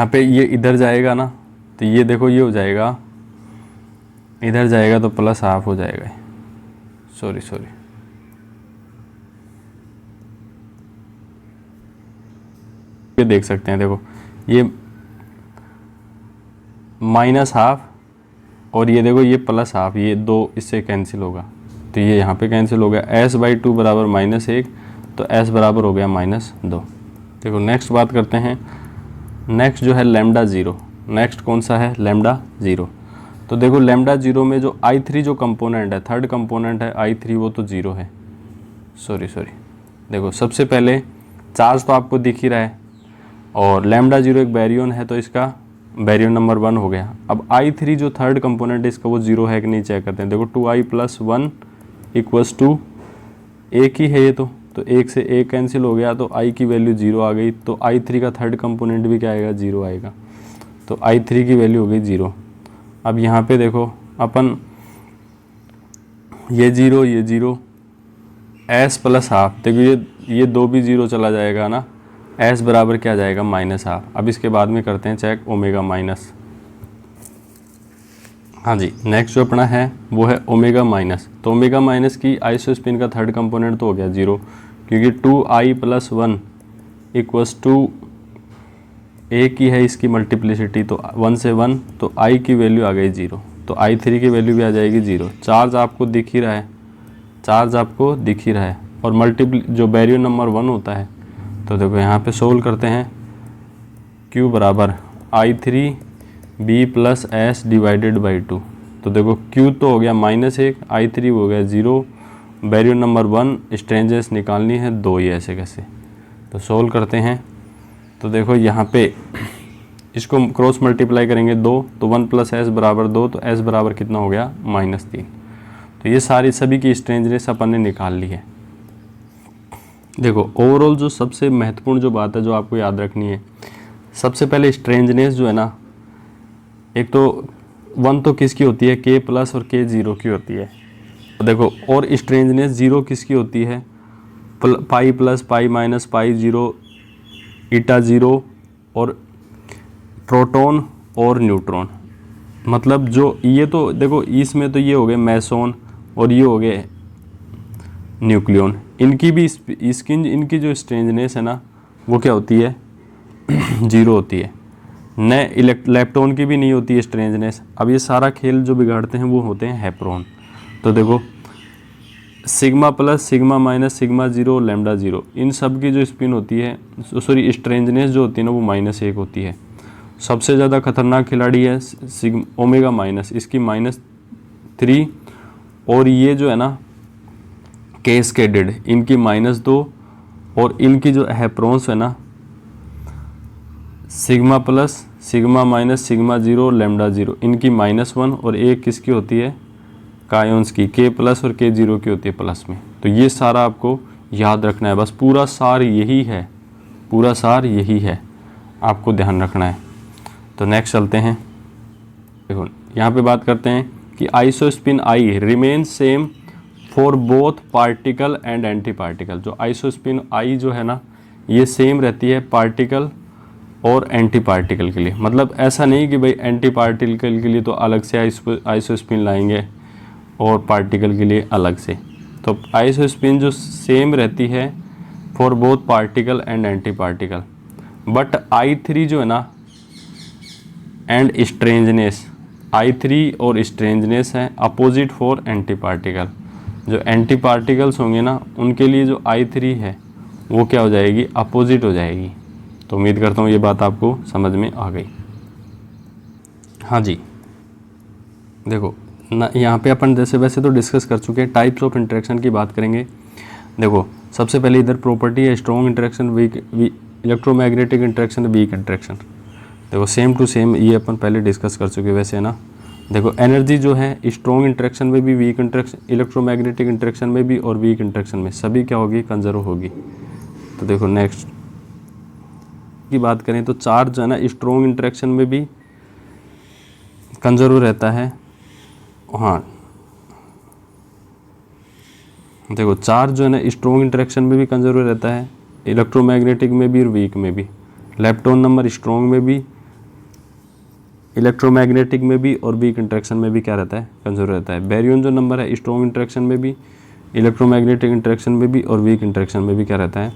पे ये इधर जाएगा ना, तो ये देखो ये हो जाएगा, इधर जाएगा तो +½ हो जाएगा, सॉरी ये देख सकते हैं, देखो ये -½ और ये देखो ये +½ ये 2 इससे कैंसिल होगा, तो ये यहाँ पे कैंसिल हो गया। s/2 बराबर -1, तो s बराबर हो गया -2। देखो नेक्स्ट बात करते हैं, नेक्स्ट जो है λ0। नेक्स्ट कौन सा है, λ0। तो देखो λ0 में जो I3 जो कंपोनेंट है, थर्ड कंपोनेंट है I3, वो तो 0 है, सॉरी देखो सबसे पहले चार्ज तो आपको दिख ही रहा है, और λ0 एक बैरियन है, तो इसका बैरियन नंबर 1 हो गया। अब I3 जो थर्ड कंपोनेंट है इसका, वो 0 है कि नहीं चेक करते हैं। देखो 2I + 1 = 1 ही है ये, तो 1 से 1 कैंसिल हो गया, तो I की वैल्यू 0 आ गई, तो I3 का थर्ड कंपोनेंट भी क्या आएगा, 0 आएगा, तो I3 की वैल्यू हो गई 0। अब यहाँ पे देखो अपन ये 0 s +½ देखो ये 2 भी 0 चला जाएगा ना, s बराबर क्या जाएगा, -½ अब इसके बाद में करते हैं चेक ओमेगा माइनस। हाँ जी, नेक्स्ट जो अपना है वो है ओमेगा माइनस। तो ओमेगा माइनस की आइसोस्पिन का थर्ड कंपोनेंट तो हो गया 0, क्योंकि 2I + 1 = 1 ही है इसकी मल्टीप्लिसिटी, तो 1 से 1, तो I की वैल्यू आ गई 0, तो I3 की वैल्यू भी आ जाएगी 0। चार्ज आपको दिख ही रहा है, और जो बैरियन नंबर 1 होता है, तो देखो यहाँ पे सोल्व करते हैं। Q बराबर I3B plus S divided by 2। तो देखो Q तो हो गया -1, I3 हो गया 0, बैरियन नंबर 1, स्ट्रेंजेस निकालनी है 2, ये ऐसे कैसे, तो सोल्व करते हैं। तो देखो यहाँ पे इसको क्रॉस मल्टीप्लाई करेंगे 2, तो 1 + s बराबर 2, तो s बराबर कितना हो गया, -3। तो ये सभी की स्ट्रेंजनेस अपन ने निकाल ली है। देखो ओवरऑल जो सबसे महत्वपूर्ण जो बात है जो आपको याद रखनी है, सबसे पहले स्ट्रेंजनेस जो है ना, एक तो 1 तो किसकी होती है, K+ और K0 की होती है। तो देखो और स्ट्रेंजनेस 0 किसकी होती है, पाई + पाई - पाई 0 ईटा 0 और प्रोटॉन और न्यूट्रॉन। मतलब जो ये तो देखो इसमें तो ये हो गए मेसोन और ये हो गए न्यूक्लियन, इनकी भी इनकी जो स्ट्रेंजनेस है ना वो क्या होती है 0 होती है। नए लेप्टॉन की भी नहीं होती है स्ट्रेंजनेस। अब ये सारा खेल जो बिगाड़ते हैं वो होते हैं हैप्रोन। तो देखो sigma plus sigma minus sigma 0 lambda 0 इन सब की जो स्पिन होती है, सॉरी स्ट्रेंजनेस जो होती है ना वो -1 होती है। सबसे ज़्यादा खतरनाक खिलाड़ी है ओमेगा माइनस, इसकी -3, और ये जो है ना कैस्केडेड इनकी -2, और इनकी जो हैप्रोन्स है ना sigma plus sigma minus sigma 0 lambda 0 इनकी -1, और एक किसकी होती है कायोन्स की K+ और K0 की होती है प्लस में। तो ये सारा आपको याद रखना है, बस पूरा सार यही है, आपको ध्यान रखना है। तो नेक्स्ट चलते हैं। देखो यहाँ पे बात करते हैं कि isospin I remain same for both particle and anti particle. जो आइसोस्पिन आई जो है ना ये सेम रहती है पार्टिकल और एंटी पार्टिकल के लिए। मतलब ऐसा नहीं कि भाई एंटी पार्टिकल के लिए तो अलग से आइसोस्पिन लाएंगे और पार्टिकल के लिए अलग से। तो आइसोस्पिन जो सेम रहती है for both particle and anti particle. But I3 जो है ना एंड स्ट्रेंजनेस, I3 और स्ट्रेंजनेस है अपोजिट फॉर एंटी पार्टिकल। जो एंटी पार्टिकल्स होंगे ना उनके लिए जो I3 है वो क्या हो जाएगी, अपोजिट हो जाएगी। तो उम्मीद करता हूँ ये बात आपको समझ में आ गई। हाँ जी, देखो ना यहाँ पे अपन जैसे वैसे तो डिस्कस कर चुके हैं, टाइप्स ऑफ इंटरेक्शन की बात करेंगे। देखो सबसे पहले इधर प्रॉपर्टी है strong interaction, weak electromagnetic interaction, weak interaction. देखो सेम टू सेम ये अपन पहले डिस्कस कर चुके वैसे है ना। देखो एनर्जी जो है स्ट्रॉन्ग इंटरेक्शन में भी, वीक इंटरेक्शन इलेक्ट्रोमैग्नेटिक इंटरेक्शन में भी और वीक इंटरेक्शन में सभी क्या होगी, कंजर्व होगी। तो देखो नेक्स्ट की बात करें तो चार्ज जो है ना स्ट्रॉन्ग इंटरेक्शन में भी कंजर्व रहता है। हाँ देखो चार्ज जो है ना स्ट्रॉन्ग इंटरेक्शन में भी कंजर्व रहता है, इलेक्ट्रोमैग्नेटिक में भी और वीक में भी। लेप्टोन नंबर स्ट्रॉन्ग में भी, इलेक्ट्रोमैग्नेटिक में भी और वीक इंटरेक्शन में भी क्या रहता है, कंजर्व रहता है। बैरियन जो नंबर है स्ट्रॉन्ग इंटरेक्शन में भी, इलेक्ट्रोमैग्नेटिक इंटरेक्शन में भी और वीक इंटरेक्शन में भी क्या रहता है,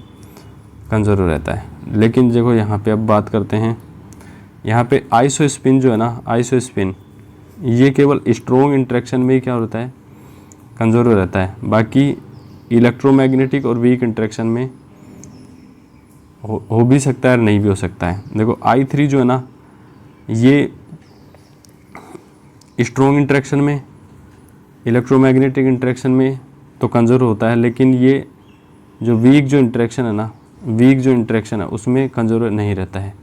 कंजर्व रहता है। लेकिन देखो यहाँ पे अब बात करते हैं, यहाँ पे आइसोस्पिन जो है ना, आइसोस्पिन ये केवल स्ट्रॉन्ग इंटरेक्शन में ही क्या होता है, कंजर्व रहता है। बाकी इलेक्ट्रोमैग्नेटिक और वीक इंटरेक्शन में हो भी सकता है और नहीं भी हो सकता है। देखो I3 जो है ना ये स्ट्रॉन्ग इंटरेक्शन में, इलेक्ट्रोमैग्नेटिक इंटरेक्शन में तो कंजर्व होता है, लेकिन ये जो वीक जो इंटरेक्शन है ना, वीक जो इंटरेक्शन है उसमें कंजर्व नहीं रहता है।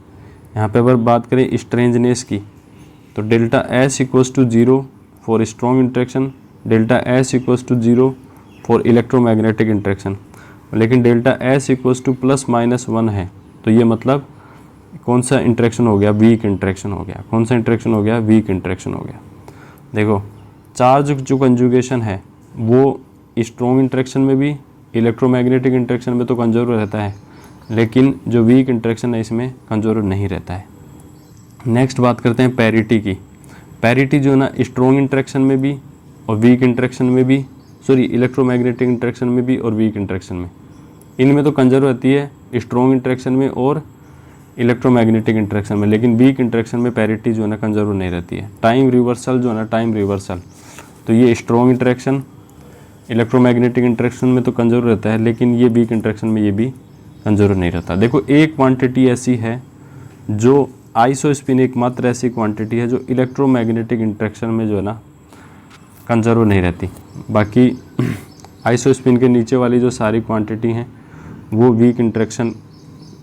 यहाँ पे अगर बात करें स्ट्रेंजनेस की तो delta S equals to 0 for strong interaction, delta S equals to 0 for electromagnetic interaction. लेकिन डेल्टा S इक्वल्स टू +-1 है, तो ये मतलब कौन सा इंटरेक्शन हो गया, वीक इंटरेक्शन हो गया। कौन सा इंटरेक्शन हो गया, वीक इंटरेक्शन हो गया। देखो चार्ज जो कंजुगेशन है वो स्ट्रॉन्ग इंटरेक्शन में भी, इलेक्ट्रोमैग्नेटिक इंटरेक्शन में तो कंजर्व रहता है, लेकिन जो वीक इंटरेक्शन है इसमें कंजर्व नहीं रहता है। नेक्स्ट बात करते हैं पैरिटी की। पैरिटी जो है ना स्ट्रॉन्ग इंटरेक्शन में भी और वीक इंटरेक्शन में भी, सॉरी इलेक्ट्रोमैग्नेटिक इंटरेक्शन में भी और वीक इंटरेक्शन में, इनमें तो कंजर्व रहती है स्ट्रॉन्ग इंटरेक्शन में और इलेक्ट्रोमैग्नेटिक इंटरेक्शन में, लेकिन वीक इंटरेक्शन में पैरिटी जो है ना कंजर्व नहीं रहती है। टाइम रिवर्सल जो है ना, टाइम रिवर्सल, तो ये स्ट्रॉन्ग इंटरेक्शन इलेक्ट्रोमैग्नेटिक इंटरेक्शन में तो कंजर्व रहता है, लेकिन ये वीक इंटरेक्शन में ये भी कंजर्व नहीं रहता। देखो एक क्वांटिटी ऐसी है जो आइसोस्पिन एकमात्र ऐसी क्वांटिटी है जो इलेक्ट्रोमैग्नेटिक इंटरेक्शन में जो है ना कंजर्व नहीं रहती। बाकी आइसोस्पिन के नीचे वाली जो सारी क्वांटिटी हैं वो वीक इंटरेक्शन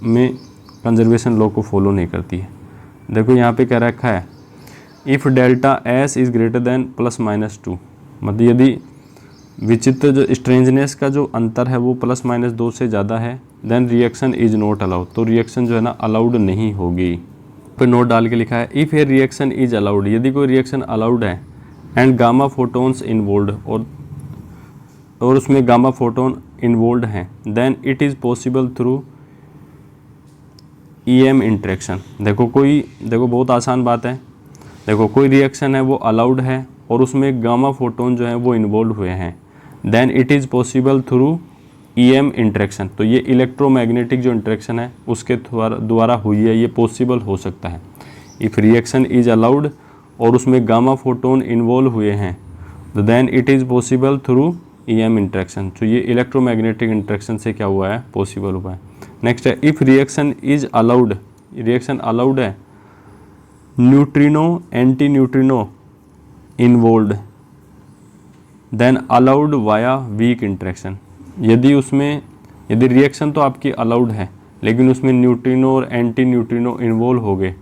में कंजर्वेशन लॉ को फॉलो नहीं करती है। देखो यहाँ पे क्या रखा है, if delta S is greater than +-2, मतलब यदि विचित्र जो स्ट्रेंजनेस का जो अंतर है वो +-2 से ज़्यादा है, then reaction is not allowed, तो रिएक्शन जो है ना अलाउड नहीं होगी। पे नोट डाल के लिखा है if a reaction is allowed, यदि कोई रिएक्शन अलाउड है एंड गामा फोटोन्स इन्वॉल्व, और उसमें गामा फोटोन इन्वॉल्व हैं, then it is possible through EM interaction. देखो बहुत आसान बात है। देखो कोई रिएक्शन है वो अलाउड है और उसमें गामा फोटोन जो है वो इन्वॉल्व हुए हैं, then it is possible through EM interaction. तो ये इलेक्ट्रोमैग्नेटिक जो इंटरेक्शन है उसके द्वारा हुई है, ये पॉसिबल हो सकता है। इफ़ रिएक्शन इज़ अलाउड और उसमें गामा फोटोन इन्वॉल्व हुए हैं, तो then it is possible through EM interaction. तो ये इलेक्ट्रोमैग्नेटिक इंटरेक्शन से क्या हुआ है, पॉसिबल हुआ है। नेक्स्ट है if reaction is allowed, reaction allowed है, neutrino antineutrino involve, then allowed via weak interaction. यदि रिएक्शन तो आपकी अलाउड है लेकिन उसमें न्यूट्रिनो और एंटी न्यूट्रिनो इन्वॉल्व हो गए,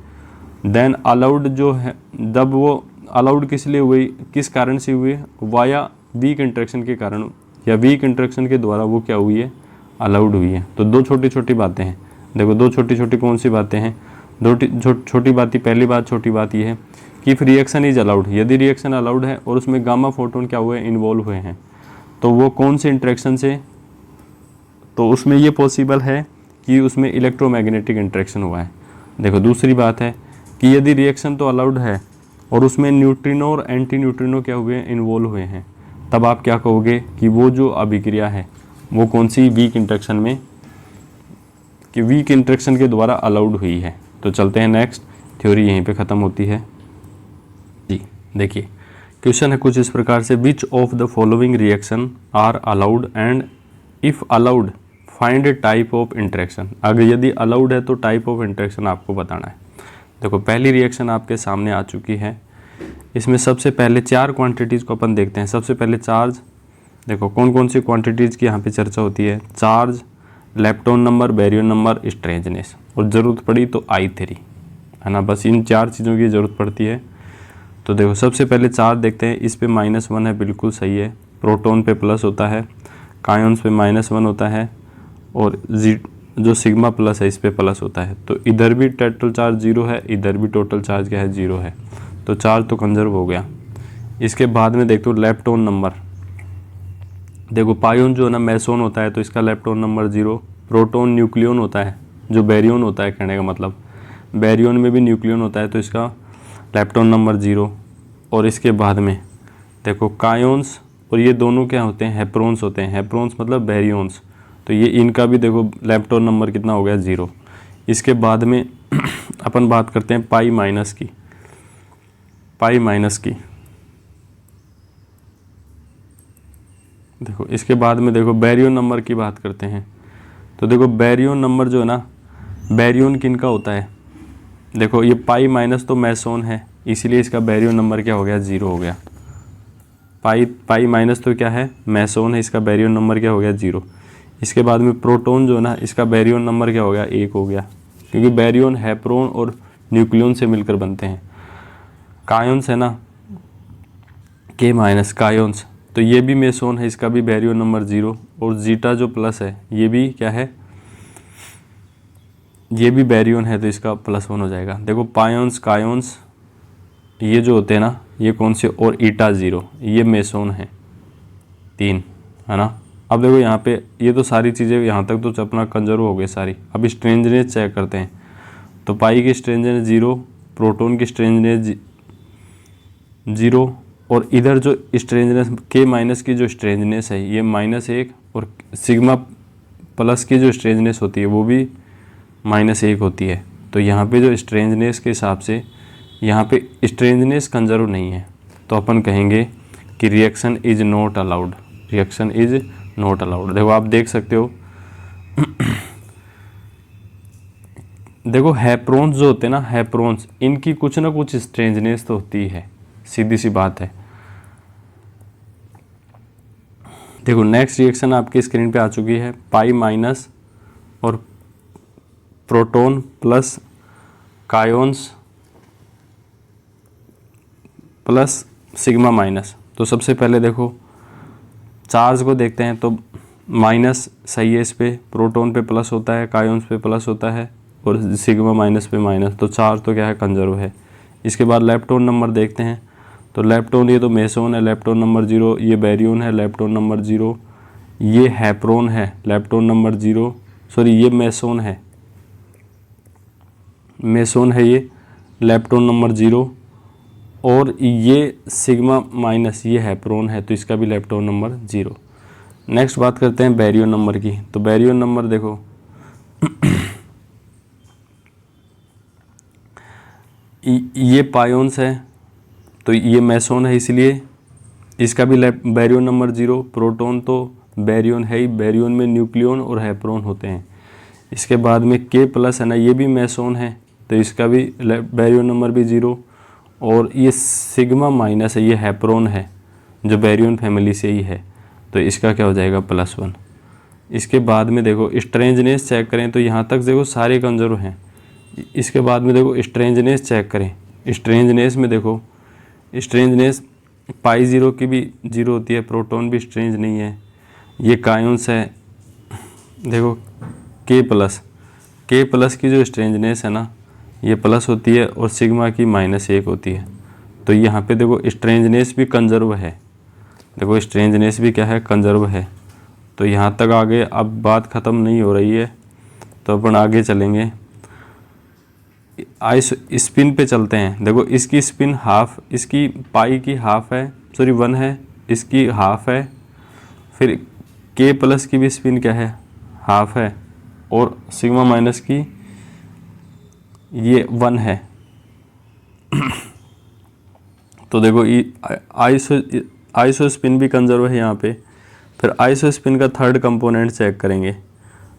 देन अलाउड जो है, जब वो अलाउड किस लिए हुई, किस कारण से हुई, वाया वीक इंटरेक्शन के कारण या वीक इंटरेक्शन के द्वारा वो क्या हुई है, अलाउड हुई है। तो दो छोटी छोटी बातें हैं। देखो दो छोटी छोटी कौन सी बातें हैं, छोटी बात ही, पहली बात छोटी बात ये है कि इफ रिएक्शन इज अलाउड, यदि रिएक्शन अलाउड है और उसमें गामा फोटोन क्या हुए, इन्वॉल्व हुए हैं, तो वो कौन से इंटरेक्शन से, तो उसमें ये पॉसिबल है कि उसमें इलेक्ट्रोमैग्नेटिक इंटरेक्शन हुआ है। देखो दूसरी बात है कि यदि रिएक्शन तो अलाउड है और उसमें न्यूट्रिनो और एंटी न्यूट्रिनो क्या हुए, इन्वॉल्व हुए हैं, तब आप क्या कहोगे कि वो जो अभिक्रिया है वो कौन सी वीक इंटरेक्शन में, कि वीक इंटरेक्शन के द्वारा अलाउड हुई है। तो चलते हैं नेक्स्ट, थ्योरी यहीं पे ख़त्म होती है जी। देखिए क्वेश्चन है कुछ इस प्रकार से, which of the following reaction are allowed and if allowed find a type of interaction. अगर यदि अलाउड है तो टाइप ऑफ इंटरेक्शन आपको बताना है। देखो पहली रिएक्शन आपके सामने आ चुकी है, इसमें सबसे पहले 4 क्वांटिटीज़ को अपन देखते हैं। सबसे पहले चार्ज, देखो कौन कौन सी क्वांटिटीज़ की यहाँ पे चर्चा होती है, charge, lepton number, baryon number, strangeness, और ज़रूरत पड़ी तो I3, है ना, बस इन 4 चीज़ों की ज़रूरत पड़ती है। तो देखो सबसे पहले चार्ज देखते हैं, इस पे -1 है, बिल्कुल सही है। प्रोटॉन पे प्लस होता है, कायन्स पे -1 होता है, और जो सिग्मा प्लस है इस पे प्लस होता है। तो इधर भी टोटल चार्ज 0 है, इधर भी टोटल चार्ज क्या है, 0 है। तो चार्ज तो कंजर्व हो गया। इसके बाद में देखते हो लेप्टॉन नंबर, देखो पायोन जो है ना मेसोन होता है तो इसका लेप्टॉन नंबर 0, प्रोटॉन न्यूक्लियन होता है, जो बैरियन होता है, कहने का मतलब बैरियन में भी न्यूक्लियन होता है तो इसका लेप्टॉन नंबर 0। और इसके बाद में देखो कायोन्स, और ये दोनों क्या होते हैं, हेप्रोन्स होते हैं। हेप्रोन्स मतलब बैरियंस, तो ये इनका भी देखो लेप्टॉन नंबर कितना हो गया, 0। इसके बाद में अपन बात करते हैं पाई माइनस की, देखो इसके बाद में देखो बैरियन नंबर की बात करते हैं। तो देखो बैरियन नंबर जो है ना, बैरियन किनका होता है, देखो ये पाई माइनस तो मेसोन है, इसीलिए इसका बैरियन नंबर क्या हो गया, 0 हो गया। पाई माइनस तो क्या है, मेसोन है, इसका बैरियन नंबर क्या हो गया, 0। इसके बाद में प्रोटॉन जो है ना, इसका बैरियन नंबर क्या हो गया, 1 हो गया, क्योंकि बैरियन हेप्रोन और न्यूक्लियन से मिलकर बनते हैं। कायोन्स है ना, के माइनस कायोन्स, तो ये भी मेसोन है, इसका भी बैरियन नंबर 0। और जीटा जो प्लस है ये भी क्या है, ये भी बैरियन है, तो इसका +1 हो जाएगा। देखो पायोन्स कायोन्स ये जो होते हैं ना, ये कौन से, और ईटा 0, ये मेसोन है 3, है ना। अब देखो यहाँ पे ये तो सारी चीज़ें यहाँ तक तो अपना कंजर्व हो गए सारी। अब स्ट्रेंजनेस चेक करते हैं, तो पाई की स्ट्रेंजनेस 0, प्रोटॉन की स्ट्रेंजनेस 0, और इधर जो स्ट्रेंजनेस के माइनस की जो स्ट्रेंजनेस है ये -1, और सिग्मा प्लस की जो स्ट्रेंजनेस होती है वो भी -1 होती है। तो यहाँ पे जो स्ट्रेंजनेस के हिसाब से यहाँ पे स्ट्रेंजनेस कंजर्व नहीं है, तो अपन कहेंगे कि reaction is not allowed, reaction is not allowed. देखो आप देख सकते हो देखो हेप्रोन्स जो होते हैं ना, हेप्रोन्स, इनकी कुछ ना कुछ स्ट्रेंजनेस तो होती है, सीधी सी बात है। देखो नेक्स्ट रिएक्शन आपकी स्क्रीन पे आ चुकी है, पाई माइनस और proton plus kaons plus sigma minus. तो सबसे पहले देखो चार्ज को देखते हैं, तो माइनस सही है, इस पे प्रोटॉन पे प्लस होता है, कायोन्स पे प्लस होता है, और सिग्मा माइनस पे माइनस, तो चार्ज तो क्या है, कंजर्व है। इसके बाद लेप्टॉन नंबर देखते हैं, तो लेप्टॉन ये तो मेसोन है, लेप्टॉन नंबर 0, ये बैरियन है, लेप्टॉन नंबर 0, ये हेप्रोन है, लेप्टॉन नंबर 0, सॉरी ये मेसोन है, ये लेप्टॉन नंबर 0, और ये सिग्मा माइनस ये हेप्रोन है, तो इसका भी लेप्टॉन नंबर 0। नेक्स्ट बात करते हैं बैरियन नंबर की, तो बैरियन नंबर देखो ये पायोन्स है, तो ये मेसोन है, इसलिए इसका भी बैरियन नंबर 0। प्रोटॉन तो बैरियन है ही, बैरियन में न्यूक्लियन और हेप्रोन होते हैं। इसके बाद में के प्लस है ना, ये भी मेसोन है, तो इसका भी बैरियन नंबर भी 0। और ये सिग्मा माइनस है, ये हेप्रोन है, जो बैरियन फैमिली से ही है, तो इसका क्या हो जाएगा, +1। इसके बाद में देखो स्ट्रेंजनेस चेक करें, तो यहाँ तक देखो सारे कंजर्व हैं। इसके बाद में देखो स्ट्रेंजनेस चेक करें, स्ट्रेंजनेस में देखो स्ट्रेंजनेस पाई 0 की भी 0 होती है, प्रोटॉन भी स्ट्रेंज नहीं है, ये कायोन्स है। देखो के प्लस की जो स्ट्रेंजनेस है ना, ये प्लस होती है और सिग्मा की -1 होती है। तो यहाँ पे देखो स्ट्रेंजनेस भी कंजर्व है, देखो स्ट्रेंजनेस भी क्या है, कंजर्व है। तो यहाँ तक आगे अब बात ख़त्म नहीं हो रही है, तो अपन आगे चलेंगे, आइस स्पिन पे चलते हैं। देखो इसकी स्पिन हाफ, इसकी पाई की हाफ है, सॉरी 1 है, इसकी हाफ है, फिर के प्लस की भी स्पिन क्या है, हाफ है, और सिग्मा माइनस की ये 1 है। तो देखो आइसो स्पिन भी कंजर्व है यहाँ पे। फिर आइसो स्पिन का थर्ड कंपोनेंट चेक करेंगे,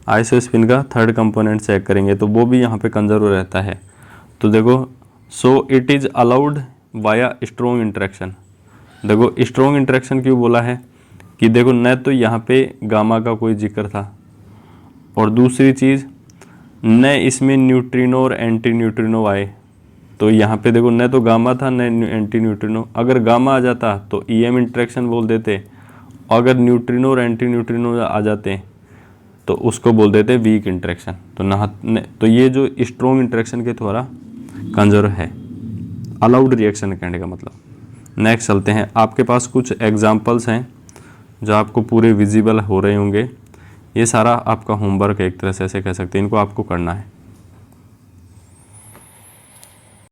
आइसो स्पिन का थर्ड कंपोनेंट चेक करेंगे तो वो भी यहाँ पे कंजर्व रहता है। तो देखो so it is allowed via strong interaction. देखो स्ट्रॉन्ग इंटरेक्शन क्यों बोला है कि देखो न तो यहाँ पे गामा का कोई जिक्र था, और दूसरी चीज़ न इसमें न्यूट्रिनो और एंटी न्यूट्रिनो आए। तो यहाँ पे देखो न तो गामा था न एंटी न्यूट्रिनो, अगर गामा आ जाता तो ईएम इंटरेक्शन बोल देते, अगर न्यूट्रिनो और एंटी न्यूट्रिनो आ जाते तो उसको बोल देते वीक इंटरेक्शन। तो ये जो स्ट्रॉन्ग इंटरेक्शन के द्वारा कंजर्व है, अलाउड रिएक्शन कहने का मतलब। नेक्स्ट चलते हैं, आपके पास कुछ एग्जांपल्स हैं जो आपको पूरे विजिबल हो रहे होंगे। ये सारा आपका होमवर्क है एक तरह से ऐसे कह सकते हैं, इनको आपको करना है।